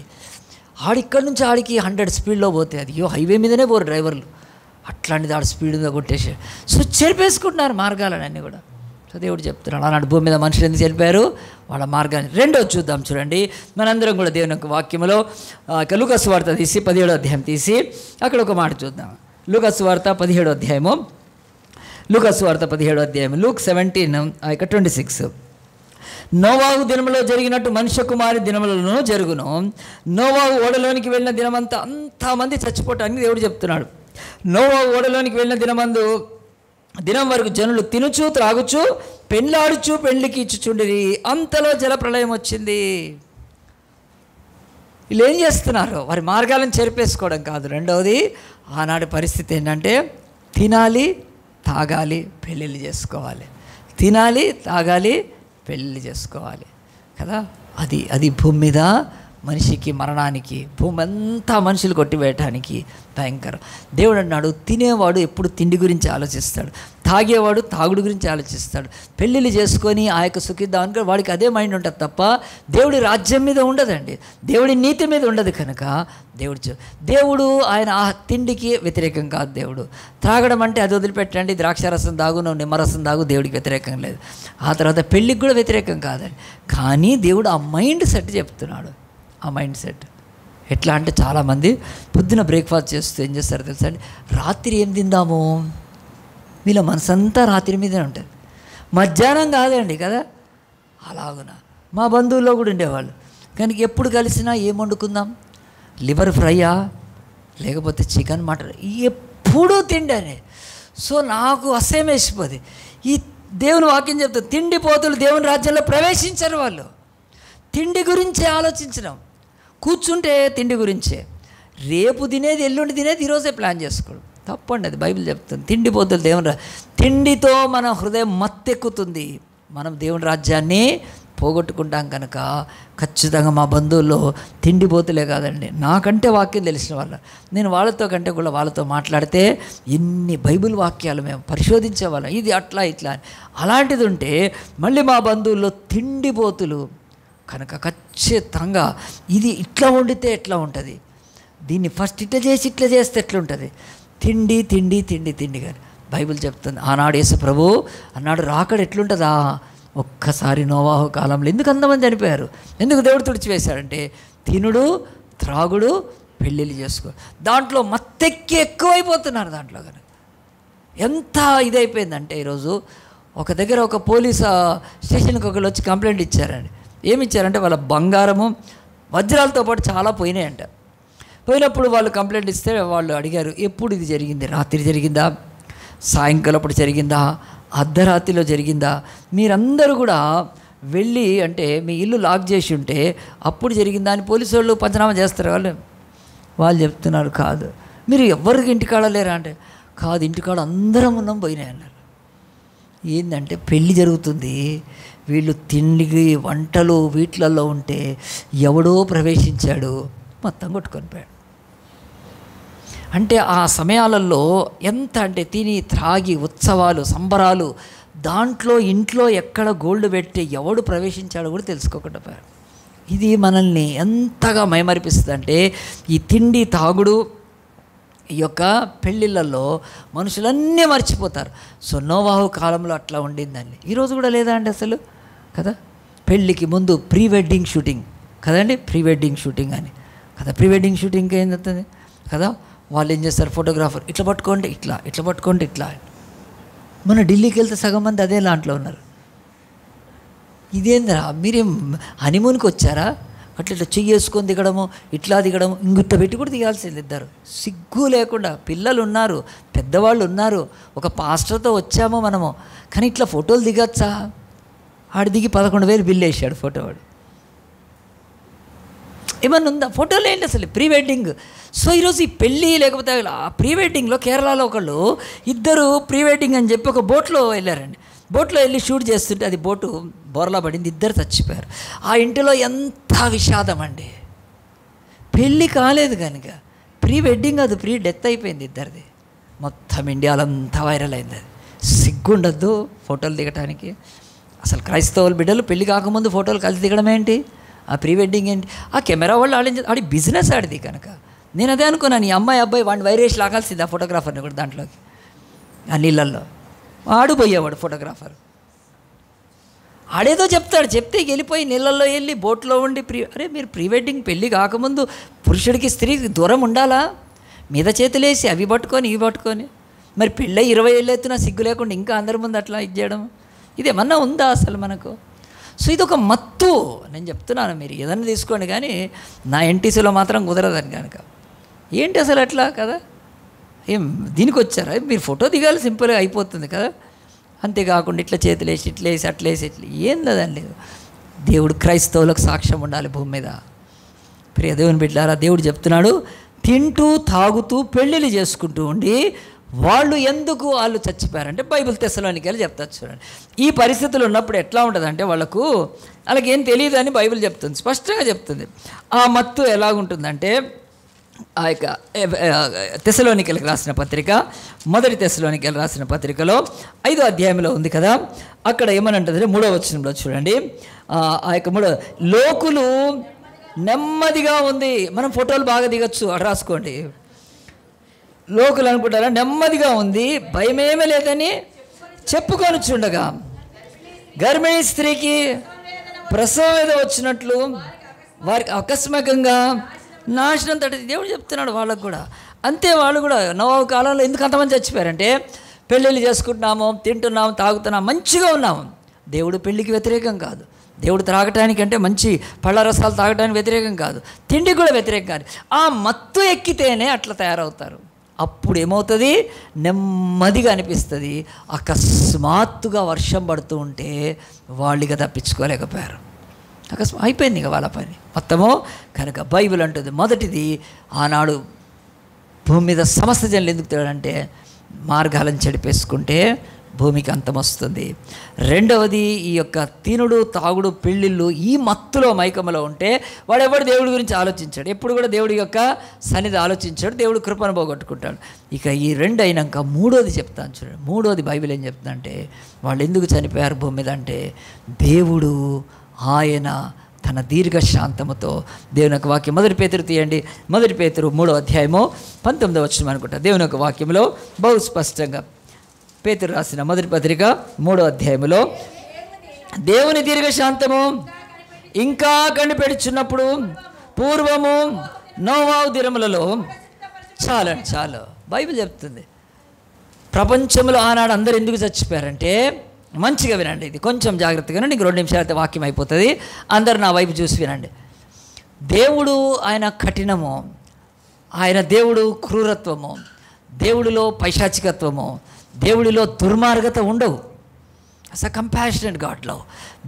ఆడిక్కడి నుంచి ఆడికి 100 స్పీడ్లో పోతే, అది హైవే మీదనే పోరు డ్రైవర్లు, అట్లాంటిది ఆడు స్పీడ్గా కొట్టేసి. సో చెరిపేసుకుంటున్నారు మార్గాలను అన్నీ కూడా. సో దేవుడు చెప్తున్నాడు, ఆనాడు భూమి మీద మనుషులు ఎందుకు చెరిపారు? వాళ్ళ మార్గాన్ని. రెండోది చూద్దాం చూడండి, మనందరం కూడా దేవుని యొక్క వాక్యంలో లూకా సువార్త తీసి 17వ అధ్యాయం తీసి అక్కడ ఒక మాట చూద్దాం. లూకా సువార్త 17వ అధ్యాయము, లూక్ 17:26. నోవాహు దినములో జరిగినట్టు మనుష్య కుమారి దినములను జరుగును. నోవాహు ఓడలోనికి వెళ్ళిన దినమంతా అంతమంది చచ్చిపోవటానికి దేవుడు చెప్తున్నాడు. నోవాహు ఓడలోనికి వెళ్ళిన దినం వరకు జనులు తినుచు త్రాగుచు పెండ్లాడుచు పెండ్లికి ఇచ్చుచుండిరి. అంతలో జల ప్రళయం వచ్చింది. వీళ్ళు ఏం చేస్తున్నారు? వారి మార్గాలను చెరిపేసుకోవడం కాదు. రెండవది, ఆనాటి పరిస్థితి ఏంటంటే తినాలి, తాగాలి, పెళ్ళిళ్ళు చేసుకోవాలి. తినాలి, తాగాలి, పెళ్ళి చేసుకోవాలి కదా. అది భూమి మీద మనిషికి మరణానికి, భూమి అంతా మనుషులు కొట్టివేయటానికి భయంకరం. దేవుడు అన్నాడు, తినేవాడు ఎప్పుడు తిండి గురించి ఆలోచిస్తాడు, తాగేవాడు తాగుడు గురించి ఆలోచిస్తాడు. పెళ్ళిళ్ళు చేసుకొని ఆ యొక్క సుఖిద్దాం అనుకో వాడికి అదే మైండ్ ఉంటుంది తప్ప దేవుడి రాజ్యం మీద ఉండదండి, దేవుడి నీతి మీద ఉండదు. కనుక దేవుడు ఆయన ఆ తిండికి వ్యతిరేకం కాదు. దేవుడు త్రాగడం అంటే అది వదిలిపెట్టండి, ద్రాక్షారసం తాగు, నువ్వు నిమ్మరసం తాగు, దేవుడికి వ్యతిరేకం లేదు. ఆ తర్వాత పెళ్ళికి కూడా వ్యతిరేకం కాదండి. కానీ దేవుడు ఆ మైండ్ సెట్ చెప్తున్నాడు. ఆ మైండ్ సెట్ ఎట్లా అంటే, చాలామంది పొద్దున బ్రేక్ఫాస్ట్ చేస్తూ ఏం చేస్తారో తెలుసా అండి, రాత్రి ఏం తిందాము, వీళ్ళ మనసంతా రాత్రి మీదే ఉంటుంది, మధ్యాహ్నం కాదండి కదా. అలాగున మా బంధువుల్లో కూడా ఉండేవాళ్ళు. కానీ ఎప్పుడు కలిసినా ఏం వండుకుందాం, లివర్ ఫ్రైయా లేకపోతే చికెన్ మటన్, ఎప్పుడూ తిండి. సో నాకు అసహ్యం వేసిపోదు. ఈ దేవుని వాక్యం చెప్తుంది, తిండిపోతులు దేవుని రాజ్యంలో ప్రవేశించరు. వాళ్ళు తిండి గురించే ఆలోచించడం, కూర్చుంటే తిండి గురించే, రేపు తినేది ఎల్లుండి తినేది ఈరోజే ప్లాన్ చేసుకోవడం తప్పండి. అది బైబిల్ చెప్తుంది. తిండిపోతులు తిండితో మన హృదయం మత్తెక్కుతుంది, మనం దేవుని రాజ్యాన్ని పోగొట్టుకుంటాం కనుక ఖచ్చితంగా మా బంధువుల్లో తిండిపోతులే కాదండి, నాకంటే వాక్యం తెలిసిన వాళ్ళు, నేను వాళ్ళతో కంటే కూడా వాళ్ళతో మాట్లాడితే ఎన్ని బైబిల్ వాక్యాలు మేము పరిశోధించేవాళ్ళం, ఇది అట్లా ఇట్లా అని. అలాంటిది ఉంటే మళ్ళీ మా బంధువుల్లో తిండిపోతులు కనుక ఖచ్చితంగా ఇది ఇట్లా వండితే ఎట్లా ఉంటుంది, దీన్ని ఫస్ట్ ఇట్లా చేస్తే ఎట్లుంటుంది, తిండి తిండి తిండి తిండి కానీ బైబిల్ చెప్తుంది. ఆనాడు యేసు ప్రభు అన్నాడు, రాకడ ఎట్లుంటుందా, ఒక్కసారి నోవాహు కాలంలో ఎందుకు అంతమంది చనిపోయారు, ఎందుకు దేవుడు తుడిచివేశాడంటే తినుడు త్రాగుడు పెళ్ళిళ్ళు చేసుకో, దాంట్లో మత్తెక్కి ఎక్కువైపోతున్నారు. దాంట్లో కనుక ఎంత ఇదైపోయిందంటే ఈరోజు ఒక దగ్గర ఒక పోలీస్ స్టేషన్కి ఒకళ్ళు వచ్చి కంప్లైంట్ ఇచ్చారండి. ఏమి ఇచ్చారంటే వాళ్ళ బంగారము వజ్రాలతో పాటు చాలా పోయినాయంట. పోయినప్పుడు వాళ్ళు కంప్లైంట్ ఇస్తే వాళ్ళు అడిగారు, ఎప్పుడు ఇది జరిగింది, రాత్రి జరిగిందా, సాయంకాలం అప్పుడు జరిగిందా, అర్ధరాత్రిలో జరిగిందా, మీరందరూ కూడా వెళ్ళి అంటే మీ ఇల్లు లాక్ చేసి ఉంటే అప్పుడు జరిగిందా అని పోలీసు వాళ్ళు పంచనామా చేస్తారు. వాళ్ళు చెప్తున్నారు, కాదు మీరు ఎవరికి ఇంటికాడ లేరా అంటే, కాదు ఇంటికాడ అందరం ఉన్నాం పోయినాయి అన్నారు. ఏంటంటే పెళ్ళి జరుగుతుంది, వీళ్ళు తిండికి వంటలు వీటిలలో ఉంటే ఎవడో ప్రవేశించాడు, మొత్తం కొట్టుకొని పోయాడు. అంటే ఆ సమయాలలో ఎంత అంటే తిని త్రాగి ఉత్సవాలు సంబరాలు, దాంట్లో ఇంట్లో ఎక్కడ గోల్డ్ పెట్టి ఎవడు ప్రవేశించాడో కూడా తెలుసుకోకుండా పోయారు. ఇది మనల్ని ఎంతగా మైమరిపిస్తుంది అంటే ఈ తిండి తాగుడు ఈ యొక్క పెళ్ళిళ్ళల్లో మనుషులన్నీ మర్చిపోతారు. సో నోవాహు కాలంలో అట్లా ఉండిందండి, ఈరోజు కూడా లేదా అండి అసలు కదా. పెళ్ళికి ముందు ప్రీ వెడ్డింగ్ షూటింగ్ కదండి, ప్రీ వెడ్డింగ్ షూటింగ్ అని కదా. ప్రీ వెడ్డింగ్ షూటింగ్కి ఏం చెప్తుంది కదా, వాళ్ళు ఏం చేస్తారు, ఫోటోగ్రాఫర్ ఇట్లా పట్టుకోండి ఇట్లా, ఇట్లా పట్టుకోండి ఇట్లా. మన ఢిల్లీకి వెళ్తే సగం మంది అదే లాంట్లో ఉన్నారు. ఇదేందిరా, మీరేం హనీమూన్కి వచ్చారా, అట్లా ఇట్లా చెయ్యేసుకొని దిగడము, ఇట్లా దిగడము, ఇంగుట్ట పెట్టి కూడా దిగాల్సింది ఇద్దరు, సిగ్గు లేకుండా. పిల్లలు ఉన్నారు, పెద్దవాళ్ళు ఉన్నారు, ఒక పాస్టర్తో వచ్చాము మనము, కానీ ఇట్లా ఫోటోలు దిగచ్చా? ఆడు దిగి 11,000 బిల్లు వేసాడు ఫోటో వాడు. ఏమన్నా ఉందా ఫోటోలు ఏంటి అసలు ప్రీ వెడ్డింగ్. సో ఈరోజు ఈ పెళ్ళి లేకపోతే ఆ ప్రీ వెడ్డింగ్లో కేరళలో ఒకళ్ళు ఇద్దరు ప్రీ వెడ్డింగ్ అని చెప్పి ఒక బోట్లో వెళ్ళారండి. బోట్లో వెళ్ళి షూట్ చేస్తుంటే అది బోటు బోర్లా పడింది, ఇద్దరు చచ్చిపోయారు. ఆ ఇంటిలో ఎంత విషాదం అండి. పెళ్ళి కాలేదు కనుక ప్రీ వెడ్డింగ్, అది ప్రీ డెత్ అయిపోయింది ఇద్దరిది. మొత్తం ఇండియాలో అంతా వైరల్ అయింది. అది సిగ్గుండద్దు ఫోటోలు దిగటానికి. అసలు క్రైస్తవుల బిడ్డలు పెళ్ళి కాకముందు ఫోటోలు కలిసి దిగడం ఏంటి, ఆ ప్రీ వెడ్డింగ్ ఏంటి, ఆ కెమెరా వాళ్ళు ఆడి బిజినెస్ ఆడిది కనుక. నేను అదే అనుకున్నాను, ఈ అమ్మాయి అబ్బాయి వాడిని వైరేసి లాగాల్సింది ఆ ఫోటోగ్రాఫర్ని కూడా దాంట్లోకి, ఆ నీళ్ళల్లో ఆడు పోయేవాడు ఫోటోగ్రాఫర్. ఆడేదో చెప్తాడు, చెప్తే వెళ్ళిపోయి నీళ్ళల్లో వెళ్ళి బోట్లో ఉండి అరే మీరు ప్రీ వెడ్డింగ్ పెళ్ళి కాకముందు పురుషుడికి స్త్రీకి దూరం ఉండాలా, మీద చేతులేసి అవి పట్టుకొని ఇవి పట్టుకొని, మరి పెళ్ళి 20 ఏళ్ళు ఎత్తున సిగ్గు లేకుండా ఇంకా అందరి ముందు అట్లా ఇది చేయడం, ఇదేమన్నా ఉందా అసలు మనకు? సో ఇది ఒక మత్తు. నేను చెప్తున్నాను, మీరు ఏదన్నా తీసుకోండి కానీ నా ఎన్టీసీలో మాత్రం కుదరదని కనుక. ఏంటి అసలు అట్లా కదా, ఏం దీనికి వచ్చారా, మీరు ఫోటో దిగాలి సింపుల్గా అయిపోతుంది కదా. అంతేకాకుండా ఇట్లా చేతులేసి ఇట్లేసి అట్లేసి ఇట్లా ఏం లేదండి. దేవుడు క్రైస్తవులకు సాక్ష్యం ఉండాలి భూమి మీద. ప్రియ దేవుని బిడ్డలారా, దేవుడు చెప్తున్నాడు, తింటూ తాగుతూ పెళ్ళిళ్ళు చేసుకుంటూ ఉండి వాళ్ళు ఎందుకు వాళ్ళు చచ్చిపోయారంటే బైబిల్ తెస్సలోనికైలు చెప్తారు చూడండి. ఈ పరిస్థితులు ఉన్నప్పుడు ఎట్లా ఉంటుందంటే వాళ్ళకు అలాగేం తెలియదు అని బైబిల్ చెప్తుంది, స్పష్టంగా చెప్తుంది. ఆ మత్తు ఎలాగుంటుందంటే ఆ యొక్క తెస్సలోనికైలకు రాసిన పత్రిక, మొదటి తెస్సలోనికైలు రాసిన పత్రికలో 5వ అధ్యాయంలో ఉంది కదా, అక్కడ ఏమని అంటుందంటే 3వ వచనంలో చూడండి. ఆ యొక్క లోకులు నెమ్మదిగా ఉంది. మనం ఫోటోలు బాగా దిగచ్చు, అటు రాసుకోండి. లోకులు అనుకుంటారా నెమ్మదిగా ఉంది, భయమేమీ లేదని చెప్పుకొని చూడగా గర్భిణీ స్త్రీకి ప్రసవ వేదన వచ్చినట్లు వారికి ఆకస్మికంగా నాశనం తట్టింది. దేవుడు చెప్తున్నాడు వాళ్ళకు కూడా అంతే. వాళ్ళు కూడా నోవాహు కాలంలో ఎందుకు అంతమంది చచ్చిపోయారంటే పెళ్ళిళ్ళు చేసుకుంటున్నాము, తింటున్నాము, తాగుతున్నాము, మంచిగా ఉన్నాము. దేవుడు పెళ్ళికి వ్యతిరేకం కాదు, దేవుడు త్రాగటానికంటే మంచి పళ్ళ రసాలు తాగడానికి వ్యతిరేకం కాదు, తిండి కూడా వ్యతిరేకం కాదు. ఆ మత్తు ఎక్కితేనే అట్లా తయారవుతారు. అప్పుడు ఏమవుతుంది, నెమ్మదిగా అనిపిస్తుంది. అకస్మాత్తుగా వర్షం పడుతూ ఉంటే వాళ్ళు ఇక తప్పించుకోలేకపోయారు. అయిపోయింది ఇక వాళ్ళ పని మొత్తము. కనుక బైబిల్ అంటుంది, మొదటిది ఆనాడు భూమి మీద సమస్త జనులు ఎందుకు తిరగడంటే మార్గాలను చెడిపేసుకుంటే భూమికి అంతం వస్తుంది. రెండవది, ఈ యొక్క తినుడు తాగుడు పెళ్ళిళ్ళు ఈ మత్తులో మైకములో ఉంటే వాడెవడు దేవుడి గురించి ఆలోచించాడు, ఎప్పుడు కూడా దేవుడి యొక్క సన్నిధి ఆలోచించాడు, దేవుడు కృపను పోగొట్టుకుంటాడు. ఇక ఈ రెండు అయినాక మూడోది చెప్తాను చూడండి. మూడోది బైబిల్ ఏం చెప్తుందంటే వాళ్ళు ఎందుకు చనిపోయారు భూమి మీద అంటే, దేవుడు ఆయన తన దీర్ఘశాంతముతో, దేవుని యొక్క వాక్యం 1 పేతురు తీయండి, 1 పేతురు 3వ అధ్యాయము 19వ వచనం అనుకుంటా. దేవుని యొక్క వాక్యంలో బహు స్పష్టంగా పేతురు రాసిన మొదటి పత్రిక 3వ అధ్యాయములో, దేవుని దీర్ఘశాంతము ఇంకా కనిపెడుచున్నప్పుడు పూర్వము నోవాహు దినములలో చాలు బైబిల్ చెప్తుంది. ప్రపంచంలో ఆనాడు అందరు ఎందుకు చచ్చిపోయారంటే, మంచిగా వినండి, ఇది కొంచెం జాగ్రత్తగా నీకు 2 నిమిషాలు అయితే వాక్యం అయిపోతుంది. అందరు నా వైపు చూసి వినండి. దేవుడు ఆయన కఠినము, ఆయన దేవుడు క్రూరత్వము, దేవుడిలో పైశాచికత్వము, దేవుడిలో దుర్మార్గత ఉండవు. అసలు కంపాషనేట్ గాడ్ లవ్.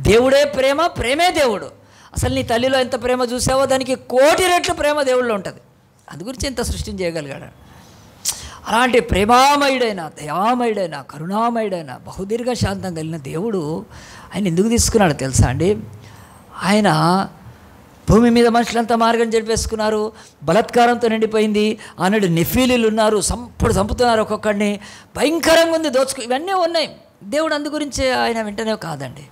దేవుడే ప్రేమ, ప్రేమే దేవుడు. అసలు నీ తల్లిలో ఎంత ప్రేమ చూసావో దానికి 1,000,000 రెట్లు ప్రేమ దేవుడిలో ఉంటుంది. అందు గురించి ఎంత సృష్టిని చేయగలిగాడు. అలాంటి ప్రేమామయుడైన, దయామయుడైన, కరుణామయుడైన, బహుదీర్ఘ శాంతం కలిగిన దేవుడు ఆయన ఎందుకు తీసుకున్నాడు తెలుసా అండి? ఆయన భూమి మీద మనుషులంతా మార్గం జరిపేసుకున్నారు, బలాత్కారంతో నిండిపోయింది. ఆనాడు నెఫీలీలు ఉన్నారు, చంపుతున్నారు ఒక్కొక్కడిని, భయంకరంగా ఉంది, ఇవన్నీ ఉన్నాయి. దేవుడు అందు గురించి ఆయన వెంటనే కాదండి,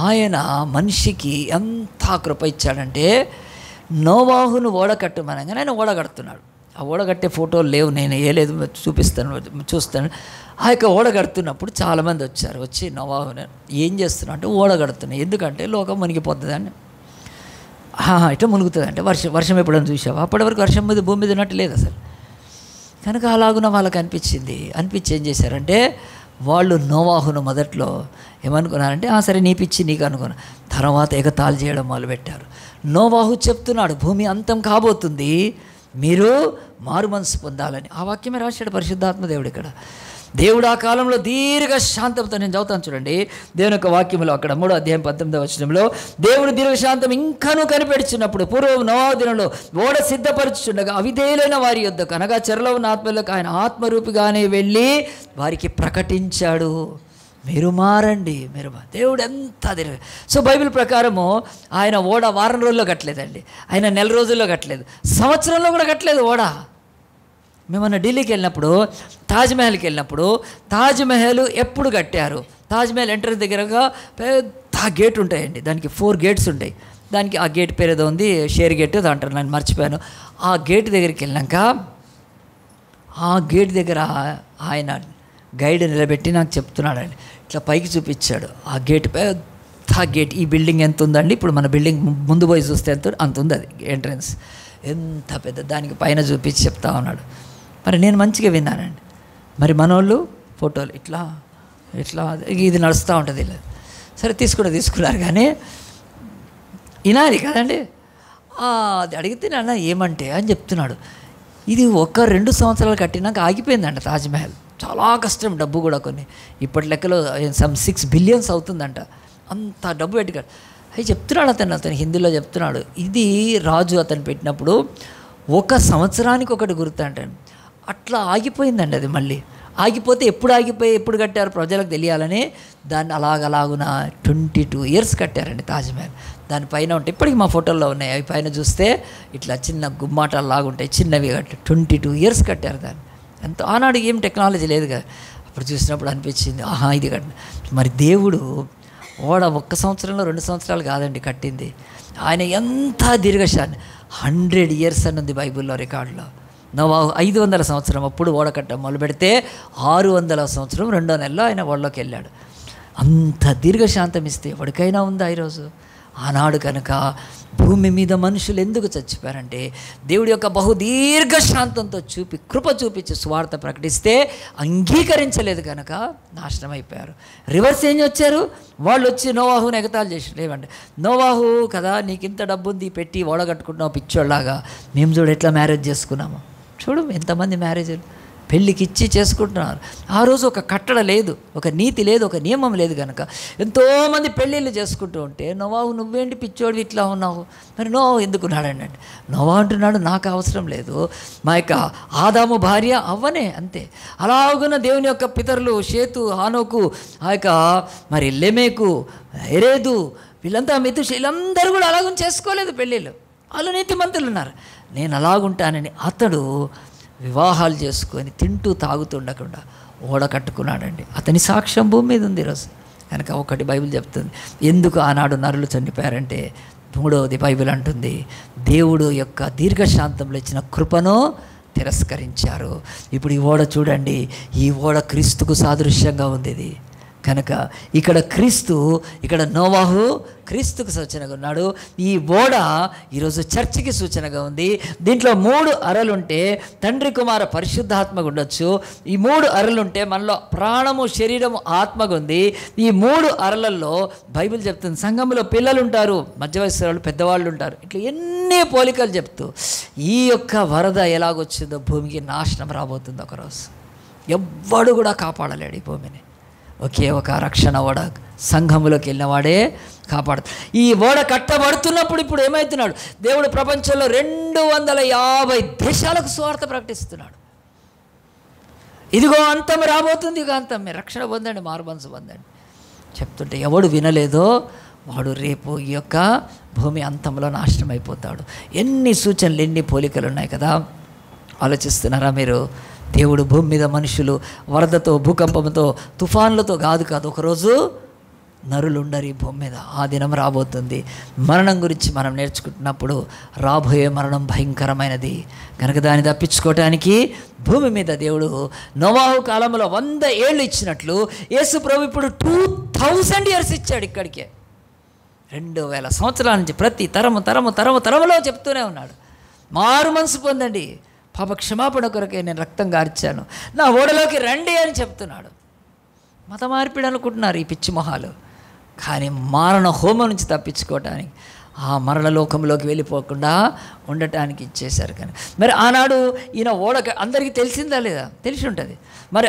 ఆయన మనిషికి ఎంత కృప ఇచ్చాడంటే, నోవాహును ఓడకట్టమనగానే ఆయన ఓడగడుతున్నాడు. ఆ ఓడగట్టే ఫోటోలు లేవు, నేను ఏలేదు, చూస్తాను. ఆ యొక్క ఓడగడుతున్నప్పుడు చాలామంది వచ్చి నోవాహుని ఏం చేస్తున్నా అంటే ఓడగడుతున్నాయి. ఎందుకంటే లోకం మునిగిపోతుందని. ఇట్లా మునుగుతుంది అంటే వర్షం ఎప్పుడైనా చూసావా? అప్పటి వరకు వర్షం మీద భూమి మీద ఉన్నట్టు లేదు అసలు. కనుక అలాగున వాళ్ళకి అనిపించి ఏం చేశారంటే, వాళ్ళు నోవాహును మొదట్లో ఏమనుకున్నారంటే, సరే నీ పిచ్చి నీకు అనుకున్నా. తర్వాత ఎగతాళి చేయడం మొదలుపెట్టారు. నోవాహు చెప్తున్నాడు, భూమి అంతం కాబోతుంది, మీరు మారు మనసు పొందాలని. ఆ వాక్యమే రాశాడు పరిశుద్ధాత్మ దేవుడు. ఇక్కడ దేవుడు ఆ కాలంలో దీర్ఘశాంతంతో, నేను చదువుతాను చూడండి దేవుని యొక్క వాక్యంలో, అక్కడ 3వ అధ్యాయం 19వ వచనంలో, దేవుడు దీర్ఘశాంతం ఇంకనూ కనిపెడుచున్నప్పుడు పూర్వం నోవాహు దినంలో ఓడ సిద్ధపరచుచుండగా అవిధేయులైన వారి యొద్దకు, అనగా చెరలో ఉన్న ఆత్మలకు ఆయన ఆత్మరూపిగానే వెళ్ళి వారికి ప్రకటించాడు, మీరు మారండి, దేవుడు ఎంత సో బైబిల్ ప్రకారము ఆయన ఓడ వారం రోజుల్లో కట్టలేదండి, ఆయన నెల రోజుల్లో కట్టలేదు, సంవత్సరంలో కూడా కట్టలేదు ఓడ. మేమన్నా ఢిల్లీకి వెళ్ళినప్పుడు, తాజ్మహల్కి వెళ్ళినప్పుడు, తాజ్మహల్ ఎప్పుడు కట్టారు? తాజ్మహల్ ఎంట్రన్స్ దగ్గరగా పెద్ద గేట్ ఉంటాయండి, దానికి 4 గేట్స్ ఉంటాయి. దానికి ఆ గేట్ పేరు ఏదో ఉంది, షేర్ గేట్ అంటారు, నేను మర్చిపోయాను. ఆ గేట్ దగ్గరికి వెళ్ళాక ఆ గేట్ దగ్గర ఆయన గైడ్ నిలబెట్టి నాకు చెప్తున్నాడండి, ఇట్లా పైకి చూపించాడు. ఆ గేట్ పెద్ద గేట్, ఈ బిల్డింగ్ ఎంత ఉందండి, ఇప్పుడు మన బిల్డింగ్ ముందు పోయి చూస్తే అంత ఉంది అది ఎంట్రన్స్, ఎంత పెద్ద, దానికి పైన చూపించి చెప్తా ఉన్నాడు. మరి నేను మంచిగా విన్నానండి. మరి మనోళ్ళు ఫోటోలు ఇట్లా ఇది నడుస్తూ ఉంటుంది. ఇలా సరే తీసుకున్నారు కానీ వినాలి కదండి. అది అడిగితే నాన్న ఏమంటే అని చెప్తున్నాడు, ఇది 1-2 సంవత్సరాలు కట్టినాక ఆగిపోయిందంట తాజ్మహల్. చాలా కష్టం, డబ్బు కూడా కొన్ని ఇప్పటి లెక్కలో సమ్ 6 బిలియన్స్ అవుతుందంట, అంత డబ్బు పెట్టుకాడు. అవి చెప్తున్నాడు అతను హిందీలో చెప్తున్నాడు. ఇది రాజు అతను పెట్టినప్పుడు 1 సంవత్సరానికి ఒకటి గుర్తు అంటాను, అట్లా ఆగిపోయిందండి. అది మళ్ళీ ఆగిపోతే ఎప్పుడు కట్టారు ప్రజలకు తెలియాలని దాన్ని అలాగున 22 ఇయర్స్ కట్టారండి తాజ్మహల్. దానిపైన ఉంటే ఇప్పటికి మా ఫోటోల్లో ఉన్నాయి, అవి పైన చూస్తే ఇట్లా చిన్న గుమ్మాటాలు లాగుంటాయి, చిన్నవి కట్టి 22 ఇయర్స్ కట్టారు దాన్ని. ఎంత ఆనాడు ఏం టెక్నాలజీ లేదు కదా. అప్పుడు చూసినప్పుడు అనిపించింది, ఇది కట్టిన. మరి దేవుడు ఓడ 1 సంవత్సరంలో 2 సంవత్సరాలు కాదండి కట్టింది. ఆయన ఎంత దీర్ఘశాంతి, 100 ఇయర్స్ అని ఉంది బైబిల్లో రికార్డులో. నోవాహు 500 సంవత్సరం అప్పుడు ఓడ కట్టడం మొదలు పెడితే 600 సంవత్సరం 2వ నెలలో ఆయన ఓడలోకి వెళ్ళాడు. అంత దీర్ఘశాంతం ఇస్తే ఎవరికైనా ఉందా ఈరోజు? ఆనాడు కనుక భూమి మీద మనుషులు ఎందుకు చచ్చిపోయారంటే, దేవుడి యొక్క బహుదీర్ఘశాంతంతో కృప చూపించి స్వార్థ ప్రకటిస్తే అంగీకరించలేదు కనుక నాశనం అయిపోయారు. రివర్స్ ఏం వచ్చారు, వాళ్ళు వచ్చి నోవాహుని ఎగతాళి చేసి, లేవండి నోవాహు కదా నీకు ఇంత డబ్బు ఉంది పెట్టి ఓడగట్టుకుంటున్నావు పిచ్చోళ్ళలాగా, మేము చూడు ఎట్లా మ్యారేజ్ చేసుకున్నాము, చూడు ఎంతమంది మ్యారేజ్లు, పెళ్ళికి ఇచ్చి చేసుకుంటున్నారు. ఆ రోజు ఒక కట్టడ లేదు, ఒక నీతి లేదు, ఒక నియమం లేదు కనుక ఎంతోమంది పెళ్ళిళ్ళు చేసుకుంటూ ఉంటే, నోవాహు నువ్వేంటి పిచ్చోడు ఇట్లా ఉన్నావు, మరి నోవాహు ఎందుకున్నాడండి అంటే, నోవాహు అంటున్నాడు నాకు అవసరం లేదు, మా యొక్క ఆదాము భార్య అవ్వనే అంతే. అలాగున్న దేవుని యొక్క పితరులు షేతు, హానోకు, ఆ యొక్క మరి లెమేకు, ఎరేదు, వీళ్ళంతా వీళ్ళందరూ కూడా అలాగని చేసుకోలేదు పెళ్ళిళ్ళు. వాళ్ళు నీతిమంతులు ఉన్నారు. నేను అలాగుంటానని అతడు వివాహాలు చేసుకొని తింటూ తాగుతూ ఉండకుండా ఓడ కట్టుకున్నాడండి. అతని సాక్ష్యం భూమి మీద ఉంది ఈరోజు. కనుక ఒకటి బైబిల్ చెప్తుంది, ఎందుకు ఆనాడు నరులు చనిపోయారంటే, 3వది బైబిల్ అంటుంది, దేవుడు యొక్క దీర్ఘశాంతంలో ఇచ్చిన కృపను తిరస్కరించారు. ఇప్పుడు ఈ ఓడ చూడండి, ఈ ఓడ క్రీస్తుకు సాదృశ్యంగా ఉంది ఇది. కనుక ఇక్కడ క్రీస్తు, ఇక్కడ నోవాహు క్రీస్తుకు సూచనగా ఉన్నాడు. ఈ ఓడ ఈరోజు చర్చికి సూచనగా ఉంది. దీంట్లో 3 అరలుంటే తండ్రి కుమార పరిశుద్ధాత్మగా ఉండొచ్చు. ఈ 3 అరలుంటే మనలో ప్రాణము, శరీరము, ఆత్మగా ఉంది. ఈ 3 అరలల్లో బైబిల్ చెప్తుంది సంఘంలో పిల్లలు ఉంటారు, మధ్య వయసు వాళ్ళు, పెద్దవాళ్ళు ఉంటారు. ఇట్లా ఎన్ని పోలికలు చెప్తూ ఈ యొక్క వరద ఎలాగొచ్చిందో భూమికి నాశనం రాబోతుంది ఒకరోజు. ఎవ్వడు కూడా కాపాడలేడు ఈ భూమిని. ఒకే ఒక రక్షణ ఓడ సంఘములోకి వెళ్ళినవాడే కాపాడుతాడు. ఈ ఓడ కట్టబడుతున్నప్పుడు ఇప్పుడు ఏమవుతున్నాడు, దేవుడు ప్రపంచంలో 250 దేశాలకు సువార్త ప్రకటిస్తున్నాడు. ఇదిగో అంతం రాబోతుంది, ఇక అంతం, మీరు రక్షణ పొందండి, మారుమనసు పొందండి చెప్తుంటే ఎవడు వినలేదో వాడు రేపు ఈ యొక్క భూమి అంతంలో నాశనం అయిపోతాడు. ఎన్ని సూచనలు, ఎన్ని పోలికలు ఉన్నాయి కదా, ఆలోచిస్తున్నారా మీరు? దేవుడు భూమి మీద మనుషులు వరదతో, భూకంపంతో, తుఫాన్లతో కాదు ఒకరోజు నరులు ఉండరు ఈ భూమి మీద. ఆ దినం రాబోతుంది. మరణం గురించి మనం నేర్చుకుంటున్నప్పుడు రాబోయే మరణం భయంకరమైనది కనుక దాన్ని తప్పించుకోవటానికి భూమి మీద దేవుడు నోవాహు కాలంలో 100 ఏళ్ళు ఇచ్చినట్లు యేసు ప్రభు ఇప్పుడు 2000 years ఇచ్చాడు. ఇక్కడికే 2000 సంవత్సరాల నుంచి ప్రతి తరములో చెప్తూనే ఉన్నాడు, మారు మనసు పొందండి, పాప క్షమాపణ కొరకే నేను రక్తం గార్చాను, నా ఓడలోకి రండి అని చెప్తున్నాడు. మత మార్పిడి అనుకుంటున్నారు ఈ పిచ్చి మొహాలు, కానీ మారణ హోమం నుంచి తప్పించుకోవటానికి, ఆ మరణ లోకంలోకి వెళ్ళిపోకుండా ఉండటానికి ఇచ్చేశారు. కానీ మరి ఆనాడు ఈయన ఓడ అందరికీ తెలిసిందా లేదా? తెలిసి ఉంటుంది. మరి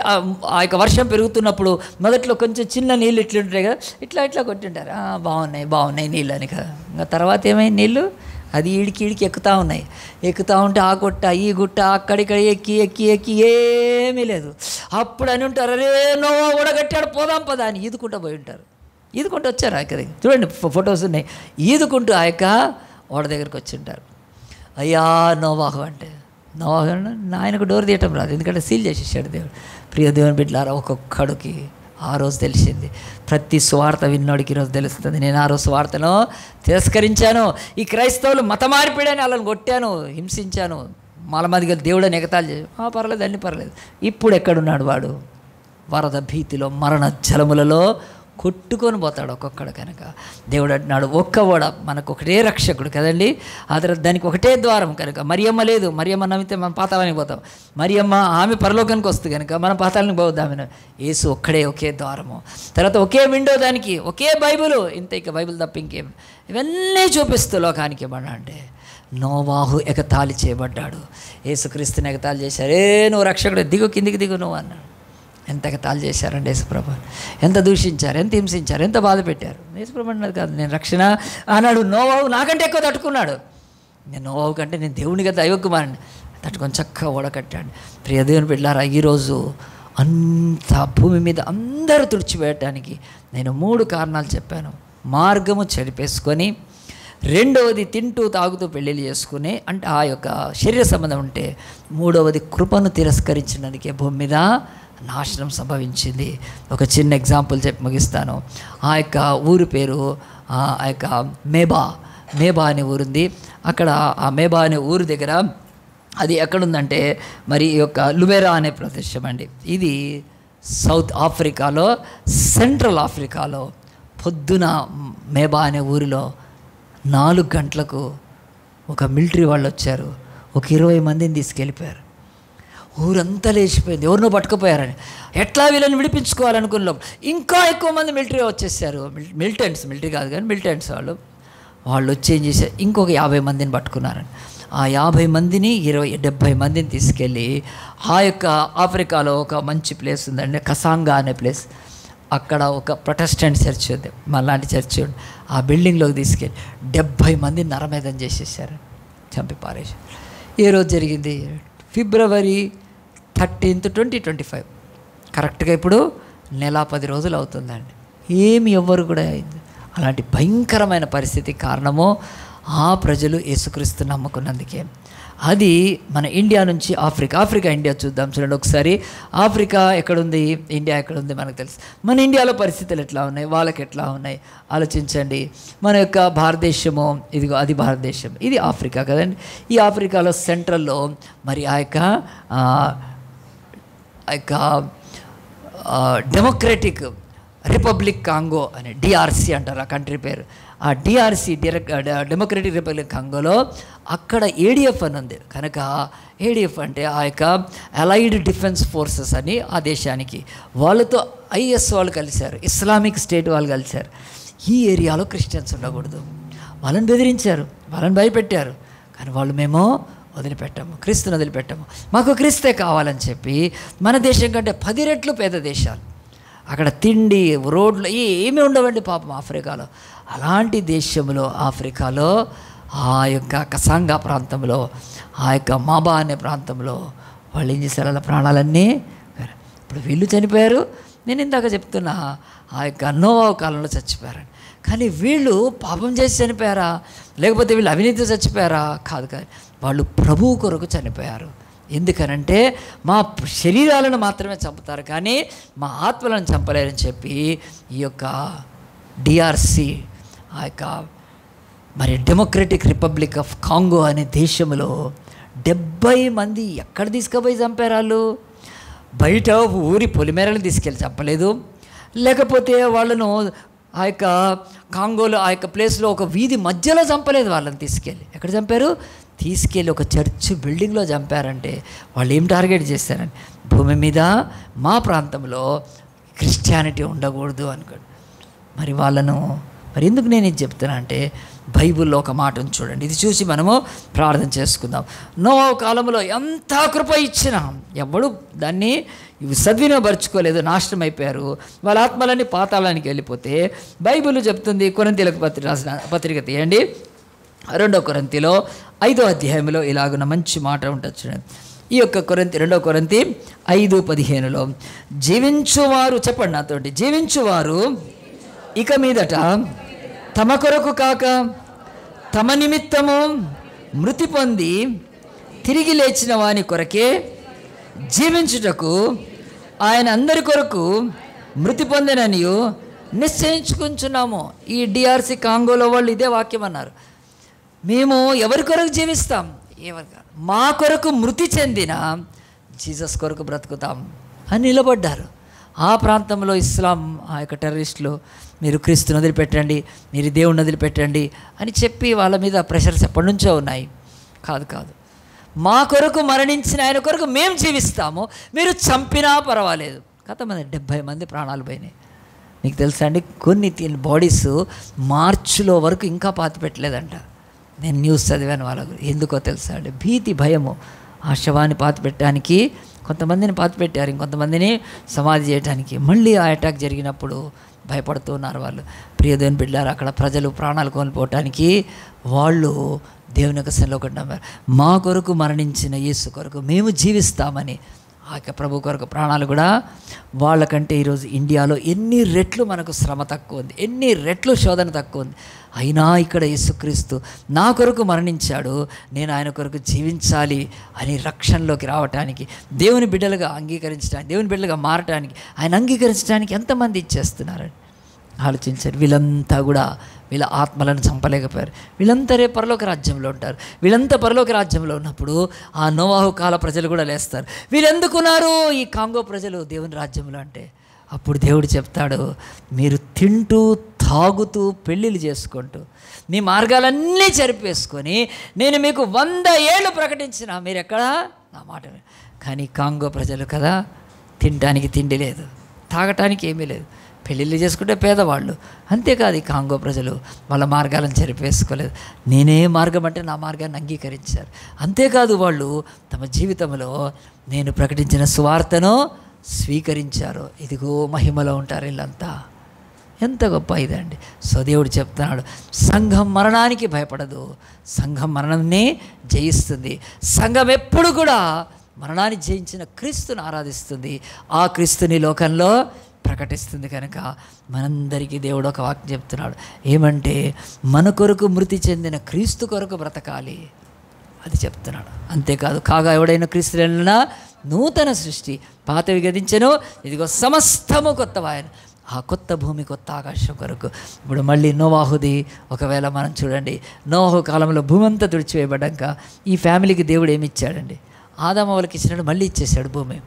ఆ యొక్క వర్షం పెరుగుతున్నప్పుడు మొదట్లో కొంచెం చిన్న నీళ్ళు ఇట్లుంటాయి కదా, ఇట్లా కొట్టింటారు, బాగున్నాయి నీళ్ళు అని కదా. ఇంకా తర్వాత ఏమైంది, నీళ్ళు అది ఈడికి ఎక్కుతూ ఉంటే ఆ గుట్ట ఈ గుట్ట అక్కడిక్కడ ఎక్కి ఏమీ లేదు. అప్పుడు అని ఉంటారు, అరే నోవా ఓడగట్టాడు పోదాం పదా అని ఈదుకుంటూ పోయి ఉంటారు. ఈదుకుంటూ వచ్చారు ఇక్కడ చూడండి, ఫొటోస్ ఉన్నాయి. ఈదుకుంటూ ఆ యొక్క ఓడ దగ్గరికి వచ్చి ఉంటారు. అయ్యా నోవాహు అంటే, నోవాహు ఆయనకు డోర్ తీయటం రాదు, ఎందుకంటే సీల్ చేసేసాడు దేవుడు. ప్రియ దేవుని బిడ్డలారా, ఒక్కొక్కడికి ఆ రోజు తెలిసింది. ప్రతి సువార్త విన్నోడికి ఈరోజు తెలుస్తుంది. నేను ఆ రోజు సువార్తను తిరస్కరించాను, ఈ క్రైస్తవులు మత మార్పిడని వాళ్ళని కొట్టాను, హింసించాను, మలమదిగా దేవుడని ఎగతాళి చేశాను. పర్లేదు, అన్నీ పర్లేదు. ఇప్పుడు ఎక్కడున్నాడు వాడు? వరద భీతిలో, మరణ జలములలో కొట్టుకొని పోతాడు ఒక్కొక్కడు. కనుక దేవుడు అంటున్నాడు, ఒక్క ఓడ మనకు ఒకటే రక్షకుడు కదండి, ఆ తర్వాత దానికి ఒకటే ద్వారం. కనుక మరియమ్మ లేదు, మరియమ్మ నమ్మితే మనం పాతాళానికి పోతాం. మరియమ్మ ఆమె పరలోకానికి వస్తుంది కనుక మనం పాతాళానికి పోవద్దాం. యేసు ఒకే ద్వారము, తర్వాత ఒకే విండో, దానికి ఒకే బైబిల్. ఇక బైబిల్ తప్ప ఇంకేం, ఇవన్నీ చూపిస్తూ లోకానికి ఇవ్వడా అంటే నోవాహు ఎగతాళి చేయబడ్డాడు, యేసుక్రీస్తుని ఎగతాళి చేశారు. నువ్వు రక్షకుడు, కిందికి దిగు నువ్వు అన్నాడు. ఎంత ఎగతాళి చేశారండి యేసుప్రభు, ఎంత దూషించారు, ఎంత హింసించారు, ఎంత బాధ పెట్టారు. యేసుప్రభు అన్నది కాదు నేను రక్షణ అన్నాడు. నోవాహు నాకంటే ఎక్కువ తట్టుకున్నాడు. నేను నోవాహు కంటే నేను దేవునిగా దైవకుమారుని తట్టుకొని చక్కగా ఓడకట్టాడు. ప్రియ దేవుని బిడ్డలారా, ఈరోజు అంత భూమి మీద అందరూ తుడిచివేయటానికి నేను 3 కారణాలు చెప్పాను. మార్గము చెడిపేసుకొని, రెండవది తింటూ తాగుతూ పెళ్ళిళ్ళు చేసుకుని, అంటే ఆ యొక్క శరీర సంబంధం ఉంటే, మూడవది కృపను తిరస్కరించినందుకే భూమి మీద నాశనం సంభవించింది. ఒక చిన్న ఎగ్జాంపుల్ చెప్పి ముగిస్తాను. ఆ యొక్క ఊరి పేరు ఆ యొక్క మేబా అనే ఊరుంది. అక్కడ ఆ మేబా అనే ఊరు దగ్గర అది ఎక్కడుందంటే మరి ఈ యొక్క లుబెరా అనే ప్రదేశం అండి. ఇది సౌత్ ఆఫ్రికాలో, సెంట్రల్ ఆఫ్రికాలో. పొద్దున మేబా అనే ఊరిలో 4 గంటలకు ఒక మిలిటరీ వాళ్ళు వచ్చారు. ఒక 20 మందిని తీసుకెళ్ళిపోయారు. ఊరంతా లేచిపోయింది, ఎవరినో పట్టుకుపోయారని. ఎట్లా వీళ్ళని విడిపించుకోవాలనుకున్న ఇంకా ఎక్కువ మంది మిలిటరీ వచ్చేసారు. మిలిటెంట్స్, మిలిటరీ కాదు కానీ మిలిటెంట్స్ వాళ్ళు వచ్చి ఏం చేశారు, ఇంకొక 50 మందిని పట్టుకున్నారని. ఆ 50 మందిని 70 మందిని తీసుకెళ్ళి ఆ యొక్క ఆఫ్రికాలో ఒక మంచి ప్లేస్ ఉందండి, కసాంగా అనే ప్లేస్. అక్కడ ఒక ప్రొటెస్టెంట్ చర్చ్ ఉంది, మళ్ళాంటి చర్చ్ ఉంది. ఆ బిల్డింగ్లోకి తీసుకెళ్ళి 70 మందిని నరమేధం చేసేసారు, చంపి పారేసారు. ఏ రోజు జరిగింది? February 13, 2025. కరెక్ట్గా ఇప్పుడు నెల 10 రోజులు అవుతుందండి. ఏమి ఎవ్వరు కూడా అయింది. అలాంటి భయంకరమైన పరిస్థితి కారణము ఆ ప్రజలు యేసుక్రీస్తు నమ్ముకున్నందుకే. అది మన ఇండియా నుంచి ఆఫ్రికా ఇండియా చూద్దాం. చూడండి ఒకసారి. ఆఫ్రికా ఎక్కడుంది, ఇండియా ఎక్కడుంది మనకు తెలుసు. మన ఇండియాలో పరిస్థితులు ఎట్లా ఉన్నాయి, వాళ్ళకి ఎట్లా ఉన్నాయి ఆలోచించండి. మన యొక్క భారతదేశము ఇదిగో, అది భారతదేశం, ఇది ఆఫ్రికా కదండి. ఈ ఆఫ్రికాలో సెంట్రల్లో మరి ఆ యొక్క డెమోక్రటిక్ రిపబ్లిక్ కాంగో అని డిఆర్సి అంటారు ఆ కంట్రీ పేరు. ఆ డిఆర్సి డెమోక్రటిక్ రిపబ్లిక్ కాంగోలో అక్కడ ఏడిఎఫ్ అని ఉంది కనుక, ఏడిఎఫ్ అంటే ఆ యొక్క అలైడ్ డిఫెన్స్ ఫోర్సెస్ అని ఆ దేశానికి, వాళ్ళతో ఐఎస్ వాళ్ళు కలిశారు, ఇస్లామిక్ స్టేట్ వాళ్ళు కలిశారు. ఈ ఏరియాలో క్రిస్టియన్స్ ఉండకూడదు, వాళ్ళని బెదిరించారు, వాళ్ళని భయపెట్టారు. కానీ వాళ్ళు మేము వదిలిపెట్టాము, క్రీస్తుని వదిలిపెట్టాము, మాకు క్రీస్తే కావాలని చెప్పి మన దేశం కంటే 10 రెట్లు పేద దేశాలు, అక్కడ తిండి రోడ్లు ఏమీ ఉండవండి పాపం ఆఫ్రికాలో. అలాంటి దేశంలో ఆఫ్రికాలో ఆ యొక్క కసాంగా ప్రాంతంలో, ఆ యొక్క మాబా అనే ప్రాంతంలో వాళ్ళు ఏం చేశారు, అలా ప్రాణాలన్నీ. ఇప్పుడు వీళ్ళు చనిపోయారు, నేను ఇందాక చెప్తున్నా ఆ యొక్క నోవా కాలంలో చచ్చిపోయారని. కానీ వీళ్ళు పాపం చేసి చనిపోయారా, లేకపోతే వీళ్ళు అవినీతి చచ్చిపోయారా? కాదు, వాళ్ళు ప్రభువు కొరకు చనిపోయారు. ఎందుకనంటే మా శరీరాలను మాత్రమే చంపుతారు కానీ మా ఆత్మలను చంపలేరని చెప్పి ఈ యొక్క డిఆర్సి, ఆ యొక్క మరి డెమోక్రటిక్ రిపబ్లిక్ ఆఫ్ కాంగో అనే దేశంలో 70 మంది ఎక్కడ తీసుకుపోయి చంపారు వాళ్ళు? బయట ఊరి పొలిమేరలు తీసుకెళ్ళి చంపలేదు, లేకపోతే వాళ్ళను ఆ యొక్క కాంగోలో ఆ యొక్క ప్లేస్లో ఒక వీధి మధ్యలో చంపలేదు. వాళ్ళని తీసుకెళ్ళి ఎక్కడ చంపారు? తీసుకెళ్ళి ఒక చర్చ్ బిల్డింగ్లో చంపారంటే వాళ్ళు ఏం టార్గెట్ చేశారని, భూమి మీద మా ప్రాంతంలో క్రిస్టియానిటీ ఉండకూడదు అనుకోండి. మరి వాళ్ళను మరి ఎందుకు నేను ఇది చెప్తున్నా అంటే, బైబిల్లో ఒక మాట ఉంది చూడండి, ఇది చూసి మనము ప్రార్థన చేసుకుందాం. నోవా కాలంలో ఎంత కృప ఇచ్చినా ఎవడు దాన్ని సద్వినియోగపరుచుకోలేదు, నాశనం అయిపోయారు. వాళ్ళ ఆత్మలన్నీ పాతాళానికి వెళ్ళిపోతే బైబిల్ చెప్తుంది. కొరింథీయులకు రాసిన పత్రిక తీయండి, 2 కొరింథీలో 5వ అధ్యాయంలో ఇలాగున్న మంచి మాట ఉంటుంది చూడండి. ఈ యొక్క 2 కొరింథీ 5:15లో జీవించువారు, చెప్పండి నాతోటి, జీవించువారు ఇక మీదట తమ కొరకు కాక తమ నిమిత్తము మృతి పొంది తిరిగి లేచిన వాని కొరకే జీవించుటకు ఆయన అందరి కొరకు మృతి పొందననియు నిశ్చయించుకుంటున్నాము. ఈ డిఆర్సి కాంగోలో వాళ్ళు ఇదే వాక్యం అన్నారు, మేము ఎవరి కొరకు జీవిస్తాం, మా కొరకు మృతి చెందిన జీసస్ కొరకు బ్రతుకుతాం అని నిలబడ్డారు. ఆ ప్రాంతంలో ఇస్లాం ఆ యొక్క టెర్రరిస్టులు మీరు క్రీస్తుని వదిలిపెట్టండి, మీరు దేవుణ్ణి వదిలిపెట్టండి అని చెప్పి వాళ్ళ మీద ప్రెషర్స్ ఎప్పటి నుంచో ఉన్నాయి. కాదు, మా కొరకు మరణించిన ఆయన కొరకు మేము జీవిస్తాము, మీరు చంపినా పర్వాలేదు. కొంతమంది 70 మంది ప్రాణాలు పోయినాయి. మీకు తెలుసా అండి, కొన్ని బాడీస్ మార్చిలో వరకు ఇంకా పాతి పెట్టలేదంట. నేను న్యూస్ చదివాను వాళ్ళ గురించి. ఎందుకో తెలుసా అండి, భీతి, భయము. ఆ శవాన్ని పాతి పెట్టడానికి కొంతమందిని పాతి పెట్టారు, ఇంకొంతమందిని సమాధి చేయడానికి. మళ్ళీ ఆ అటాక్ జరిగినప్పుడు భయపడుతూ ఉన్నారు వాళ్ళు. ప్రియదేవుని బిడ్డలారా, అక్కడ ప్రజలు ప్రాణాలు కోల్పోవటానికి వాళ్ళు దేవుని యొక్క సన్నిధిలో ఒకటి నమ్మారు, మా కొరకు మరణించిన యేసు కొరకు మేము జీవిస్తామని. ఆ యొక్క ప్రభు కొరకు ప్రాణాలు కూడా వాళ్ళకంటే ఈరోజు ఇండియాలో ఎన్ని రెట్లు మనకు శ్రమ తక్కువ ఉంది, ఎన్ని రెట్లు శోధన తక్కువ ఉంది. అయినా ఇక్కడ యేసుక్రీస్తు నా కొరకు మరణించాడు, నేను ఆయన కొరకు జీవించాలి అని రక్షణలోకి రావటానికి, దేవుని బిడ్డలుగా అంగీకరించడానికి, దేవుని బిడ్డలుగా మారటానికి, ఆయన అంగీకరించడానికి ఎంతమంది ఇచ్చేస్తున్నారని ఆలోచించారు. వీళ్ళంతా కూడా వీళ్ళ ఆత్మలను చంపలేకపోయారు. వీళ్ళంతా రేపు పరలోక రాజ్యంలో ఉంటారు. వీళ్ళంతా పరలోక రాజ్యంలో ఉన్నప్పుడు ఆ నోవాహు కాల ప్రజలు కూడా లేస్తారు. వీళ్ళెందుకున్నారు ఈ కాంగో ప్రజలు దేవుని రాజ్యంలో అంటే, అప్పుడు దేవుడు చెప్తాడు, మీరు తింటూ తాగుతూ పెళ్ళిళ్ళు చేసుకుంటూ మీ మార్గాలన్నీ చెరిపేసుకొని నేను మీకు 100 ఏళ్ళు ప్రకటించిన మీరు ఎక్కడా నా మాట. కానీ కాంగో ప్రజలు కదా, తినడానికి తిండి లేదు, తాగటానికి ఏమీ లేదు, పెళ్ళిళ్ళు చేసుకుంటే పేదవాళ్ళు. అంతేకాదు ఈ కాంగో ప్రజలు వాళ్ళ మార్గాలను చెరిపేసుకోలేదు. నేనే మార్గం అంటే నా మార్గాన్ని అంగీకరించారు. అంతేకాదు వాళ్ళు తమ జీవితంలో నేను ప్రకటించిన సువార్తను స్వీకరించారు. ఇదిగో మహిమలో ఉంటారు వీళ్ళంతా. ఎంత గొప్ప ఇదండి. సో దేవుడు చెప్తున్నాడు, సంఘం మరణానికి భయపడదు, సంఘం మరణాన్ని జయిస్తుంది. సంఘం ఎప్పుడు కూడా మరణాన్ని జయించిన క్రీస్తుని ఆరాధిస్తుంది, ఆ క్రీస్తుని లోకంలో ప్రకటిస్తుంది. కనుక మనందరికీ దేవుడు ఒక వాక్యం చెప్తున్నాడు, ఏమంటే మన కొరకు మృతి చెందిన క్రీస్తు కొరకు బ్రతకాలి, అది చెప్తున్నాడు. అంతేకాదు, కాగా ఎవడైనా క్రీస్తులైనా నూతన సృష్టి, పాతవి గతించెను, ఇదిగో సమస్తము కొత్తవాయను. ఆ కొత్త భూమి, కొత్త ఆకాశం కొరకు ఇప్పుడు మళ్ళీ నోవాహుది ఒకవేళ మనం చూడండి, నోవాహు కాలంలో భూమి అంతా తుడిచివేయబడ్డాక ఈ ఫ్యామిలీకి దేవుడు ఏమి ఇచ్చాడండి? ఆదాము వాళ్ళకి ఇచ్చినట్టు మళ్ళీ ఇచ్చేసాడు భూమి.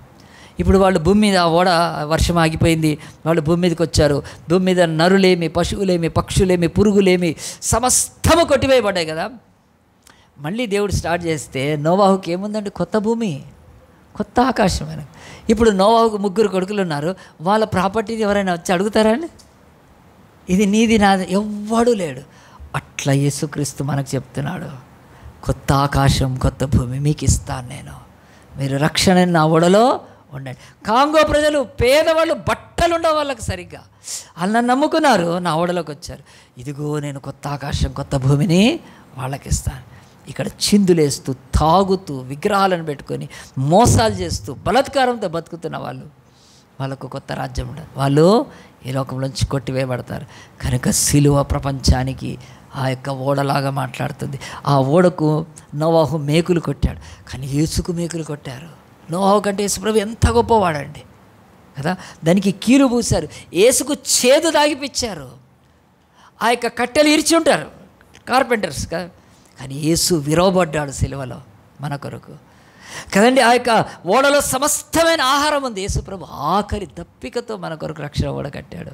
ఇప్పుడు వాళ్ళు భూమి మీద, ఆ ఓడ వర్షం ఆగిపోయింది, వాళ్ళు భూమి మీదకి వచ్చారు. భూమి మీద నరులేమి, పశువులేమి, పక్షులేమి, పురుగులేమి సమస్తము కొట్టివేయబడ్డాయి కదా. మళ్ళీ దేవుడు స్టార్ట్ చేస్తే నోవాహుకి ఏముందండి? కొత్త భూమి, కొత్త ఆకాశమైన. ఇప్పుడు నోవాహుకు 3 కొడుకులు ఉన్నారు. వాళ్ళ ప్రాపర్టీని ఎవరైనా వచ్చి అడుగుతారా అండి? ఇది నీది నాది, ఎవ్వడూ లేడు. అట్లా యేసుక్రీస్తు మనకు చెప్తున్నాడు, కొత్త ఆకాశం, కొత్త భూమి మీకు ఇస్తాను నేను, మీరు రక్షణ నా ఓడలో ఉండండి. కాంగో ప్రజలు పేదవాళ్ళు, బట్టలు ఉండవు వాళ్ళకి సరిగ్గా, వాళ్ళు నన్ను నమ్ముకున్నారు, నా ఓడలోకి వచ్చారు. ఇదిగో నేను కొత్త ఆకాశం, కొత్త భూమిని వాళ్ళకి ఇస్తాను. ఇక్కడ చిందులేస్తూ, తాగుతూ, విగ్రహాలను పెట్టుకొని మోసాలు చేస్తూ, బలాత్కారంతో బతుకుతున్న వాళ్ళకు కొత్త రాజ్యం ఉండదు. వాళ్ళు ఈ లోకంలోంచి కొట్టివేయబడతారు. కనుక సిలువ ప్రపంచానికి ఆ యొక్క ఓడలాగా మాట్లాడుతుంది. ఆ ఓడకు నోవాహు మేకులు కొట్టాడు, కానీ యేసుకు మేకులు కొట్టారు. నోవాహు కంటే యేసుప్రభు ఎంత గొప్పవాడండి కదా. దానికి కీలు పూశారు, యేసుకు చేదు తాగిపిచ్చారు. ఆ యొక్క కట్టెలు ఇరిచి ఉంటారు కార్పెంటర్స్ కదా, కానీ యేసు విరవబడ్డాడు సిలువలో మన కొరకు కదండి. ఆ యొక్క ఓడలో సమస్తమైన ఆహారం ఉంది. యేసుప్రభు ఆఖరి దప్పికతో మన కొరకు రక్షణ ఓడ కట్టాడు.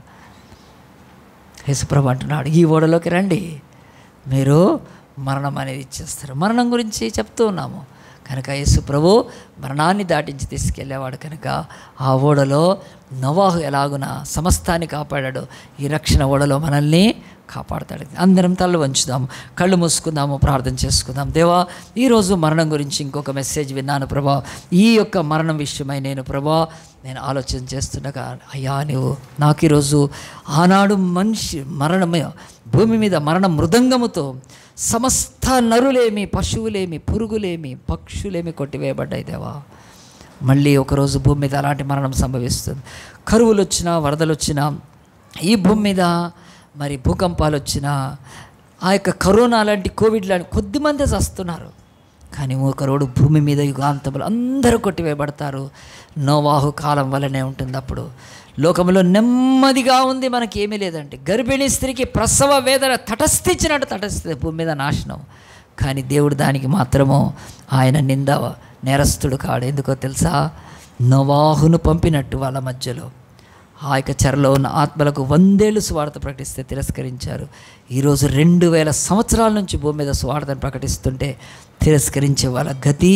యేసుప్రభు అంటున్నాడు, ఈ ఓడలోకి రండి, మీరు మరణం అనేది ఇచ్చేస్తారు. మరణం గురించి చెప్తూ ఉన్నాము కనుక యేసుప్రభు మరణాన్ని దాటించి తీసుకెళ్ళేవాడు. కనుక ఆ ఓడలో నోవాహు ఎలాగున సమస్తాన్ని కాపాడాడో ఈ రక్షణ ఓడలో మనల్ని కాపాడుతాడు. అందరం తల వంచుదాము, కళ్ళు మూసుకుందాము, ప్రార్థన చేసుకుందాం. దేవా, ఈరోజు మరణం గురించి ఇంకొక మెసేజ్ విన్నాను ప్రభా. ఈ యొక్క మరణం విషయమై నేను ఆలోచన చేస్తుండగా, అయ్యా నువ్వు నాకు ఈరోజు ఆనాడు మనిషి మరణమే, భూమి మీద మరణ మృదంగముతో సమస్త నరులేమి, పశువులేమి, పురుగులేమి, పక్షులేమి కొట్టివేయబడ్డాయి దేవా. మళ్ళీ ఒకరోజు భూమి మీద అలాంటి మరణం సంభవిస్తుంది. కరువులు వచ్చినా, వరదలు వచ్చినా, ఈ భూమి మీద మరి భూకంపాలు వచ్చినా, ఆ యొక్క కరోనా లాంటి, కోవిడ్ లాంటి కొద్దిమంది చస్తున్నారు. కానీ ఒకరోడు భూమి మీద యుగాంతములు అందరూ కొట్టివేయబడతారు. నోవాహు కాలం వల్లనే ఉంటుంది. అప్పుడు లోకంలో నెమ్మదిగా ఉంది, మనకి ఏమీ లేదంటే. గర్భిణీ స్త్రీకి ప్రసవ వేదన తటస్థించినట్టు తటస్థితి, భూమి మీద నాశనం. కానీ దేవుడు దానికి మాత్రము ఆయన నేరస్తుడు కాడు. ఎందుకో తెలుసా? నోవాహును పంపినట్టు వాళ్ళ మధ్యలో ఆ యొక్క చెరలో ఉన్న ఆత్మలకు 100 ఏళ్ళు సువార్త ప్రకటిస్తే తిరస్కరించారు. ఈరోజు 2000 సంవత్సరాల నుంచి భూమి మీద సువార్తను ప్రకటిస్తుంటే తిరస్కరించే వాళ్ళ గతి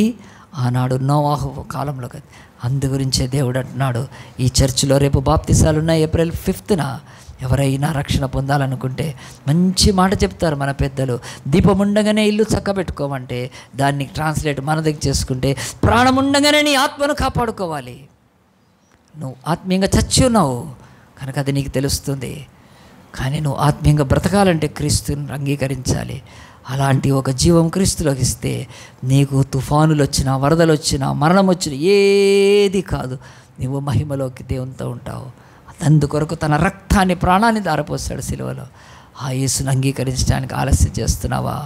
ఆనాడు నోవాహు కాలంలో గతి. అందు గురించే దేవుడు అంటున్నాడు, ఈ చర్చిలో రేపు బాప్తిసాలు ఉన్నాయి. ఏప్రిల్ 5న ఎవరైనా రక్షణ పొందాలనుకుంటే మంచి మాట చెప్తారు మన పెద్దలు. దీపం ఉండగానే ఇల్లు చక్కబెట్టుకోమంటే దాన్ని ట్రాన్స్లేట్ మన దగ్గర చేసుకుంటే, ప్రాణం ఉండగానే నీ ఆత్మను కాపాడుకోవాలి. నువ్వు ఆత్మీయంగా చచ్చి ఉన్నావు కనుక అది నీకు తెలుస్తుంది. కానీ నువ్వు ఆత్మీయంగా బ్రతకాలంటే క్రీస్తుని అంగీకరించాలి. అలాంటి ఒక జీవం క్రీస్తులోకి ఇస్తే నీకు తుఫానులు వచ్చినా, వరదలు వచ్చినా, మరణం వచ్చినా ఏది కాదు. నువ్వు మహిమలోకి దేవునితో ఉంటావు. అందుకొరకు తన రక్తాన్ని, ప్రాణాన్ని ధారపోస్తాడు సిలువలో. ఆ యేసుని అంగీకరించడానికి ఆలస్యం చేస్తున్నావా?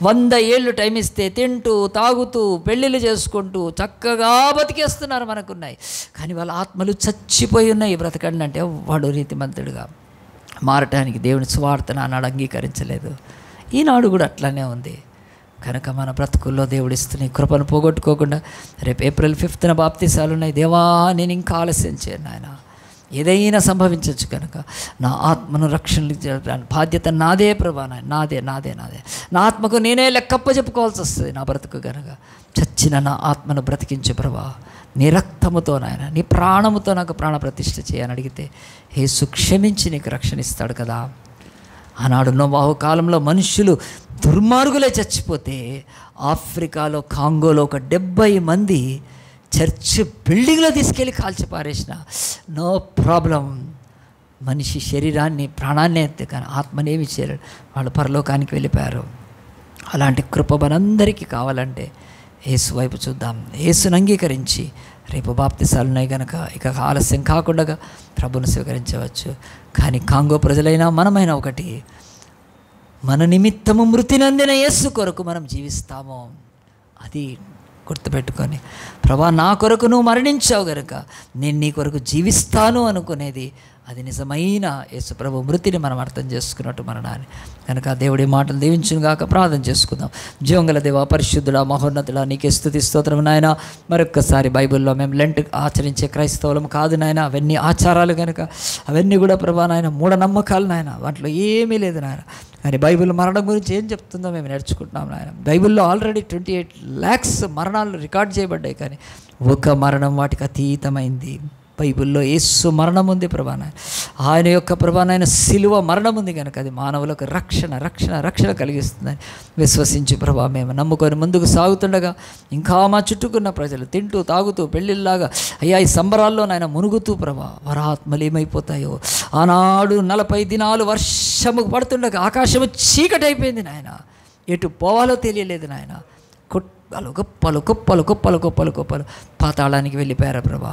100 ఏళ్ళు టైం ఇస్తే తింటూ, తాగుతూ, పెళ్ళిళ్ళు చేసుకుంటూ చక్కగా బతికేస్తున్నారు, మనకున్నాయి. కానీ వాళ్ళ ఆత్మలు చచ్చిపోయి ఉన్నాయి. బ్రతకండి అంటే వాడు నీతిమంతుడుగా మారటానికి దేవుని సువార్తను ఆనాడు అంగీకరించలేదు. ఈనాడు కూడా అట్లానే ఉంది. కనుక మన బ్రతుకుల్లో దేవుడిస్తున్న ఈ కృపను పోగొట్టుకోకుండా రేపు ఏప్రిల్ 5న బాప్తిసాలు ఉన్నాయి. దేవా, నేను ఇంకా ఆలస్యం చేయను నాయన, ఏదైనా సంభవించవచ్చు కనుక నా ఆత్మను రక్షణ బాధ్యత నాదే ప్రభా, నాదే. నా ఆత్మకు నేనే లెక్కప్ప చెప్పుకోవాల్సి వస్తుంది. నా బ్రతుకు కనుక చచ్చిన నా ఆత్మను బ్రతికించు ప్రభా. నీ రక్తముతో నాయన, నీ ప్రాణముతో నాకు ప్రాణ ప్రతిష్ఠ చేయని అడిగితే యేసు క్షమించి నీకు రక్షణ ఇస్తాడు కదా. ఆనాడు నోవాహు కాలంలో మనుషులు దుర్మార్గులే చచ్చిపోతే ఆఫ్రికాలో కాంగోలో ఒక 70 మంది చర్చ్ బిల్డింగ్లో తీసుకెళ్ళి కాల్చి పారేసిన, నో ప్రాబ్లం. మనిషి శరీరాన్ని ప్రాణాన్ని ఎత్తే కానీ ఆత్మనేమి చేయలేడు. వాళ్ళు పరలోకానికి వెళ్ళిపోయారు. అలాంటి కృప మనందరికీ కావాలంటే యేసు వైపు చూద్దాం. యేసును అంగీకరించి రేపు బాప్తిసాలు ఉన్నాయి కనుక ఇక ఆలస్యం కాకుండా ప్రభువును స్వీకరించవచ్చు. కానీ కాంగో ప్రజలైనా మనమైనా ఒకటి, మన నిమిత్తము మృతి నందిన యేసు కొరకు మనం జీవిస్తాము. అది గుర్తుపెట్టుకొని, ప్రభా నా కొరకు నువ్వు మరణించావు గనుక నేను నీ కొరకు జీవిస్తాను అనుకునేది అది నిజమైన యేసు ప్రభు మృతిని మనం అర్థం చేసుకున్నట్టు మరణాన్ని కనుక దేవుడి మాటలు దీవించును గాక. ప్రార్థన చేసుకుందాం. జీవంగల దేవ, పరిశుద్ధుడా, మహోన్నతుడా, నీకే స్తుతి స్తోత్రం నాయన. మరొక్కసారి బైబిల్లో మేము లెంట్ ఆచరించే క్రైస్తవులం కాదు నాయన. అవన్నీ ఆచారాలు కనుక అవన్నీ కూడా ప్రభా నాయన మూఢనమ్మకాలు నాయన, వాటిలో ఏమీ లేదు నాయన. కానీ బైబిల్ మరణం గురించి ఏం చెప్తుందో మేము నేర్చుకుంటున్నాం నాయన. బైబిల్లో ఆల్రెడీ 28 lakhs మరణాలు రికార్డ్ చేయబడ్డాయి, కానీ ఒక మరణం వాటికి అతీతమైంది. బైబిల్లో యేసు మరణం ఉంది ప్రభానాయన, ఆయన యొక్క ప్రభానాయన సిలువ మరణం ఉంది కనుక అది మానవులకు రక్షణ రక్షణ రక్షణ కలిగిస్తుందని విశ్వసించి ప్రభా మేము నమ్ముకొని ముందుకు సాగుతుండగా ఇంకా మా చుట్టుకున్న ప్రజలు తింటూ తాగుతూ పెళ్ళిళ్ళలాగా అయ్యా ఈ సంబరాల్లో నాయన మునుగుతూ ప్రభా వారి ఆత్మలు ఏమైపోతాయో. ఆనాడు 40 దినాలు వర్షము పడుతుండగా ఆకాశము చీకటి అయిపోయింది నాయన, ఎటు పోవాలో తెలియలేదు నాయన. గొప్పలు గొప్పలు గొప్పలు గొప్పలు గొప్పలు పాతాళానికి వెళ్ళిపోయారు ప్రభా.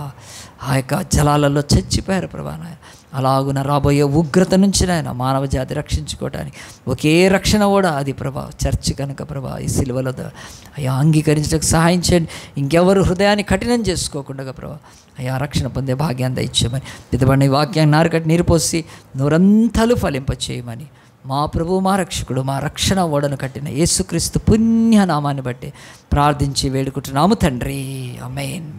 ఆ యొక్క జలాలలో చచ్చిపోయారు ప్రభా నాయన. అలాగున రాబోయే ఉగ్రత నుంచి నాయన మానవ జాతి రక్షించుకోవటానికి ఒకే రక్షణ కూడా అది ప్రభా, చర్చ్ కనుక ప్రభా ఈ సిలువలో అయ్యా అంగీకరించడానికి సహాయం చేయండి. ఇంకెవరు హృదయాన్ని కఠినం చేసుకోకుండా ప్రభా అయ్యా రక్షణ పొందే భాగ్యాన్ని దయచేయమని, పితబడిన వాక్యాన్ని నారుకట్టి నీరు పోసి నూరంతలు ఫలింపచేయమని మా ప్రభు మా రక్షకుడు మా రక్షణ ఓడను కట్టిన యేసుక్రీస్తు పుణ్యనామాన్ని బట్టి ప్రార్థించి వేడుకుంటున్నాము తండ్రి. ఆమేన్.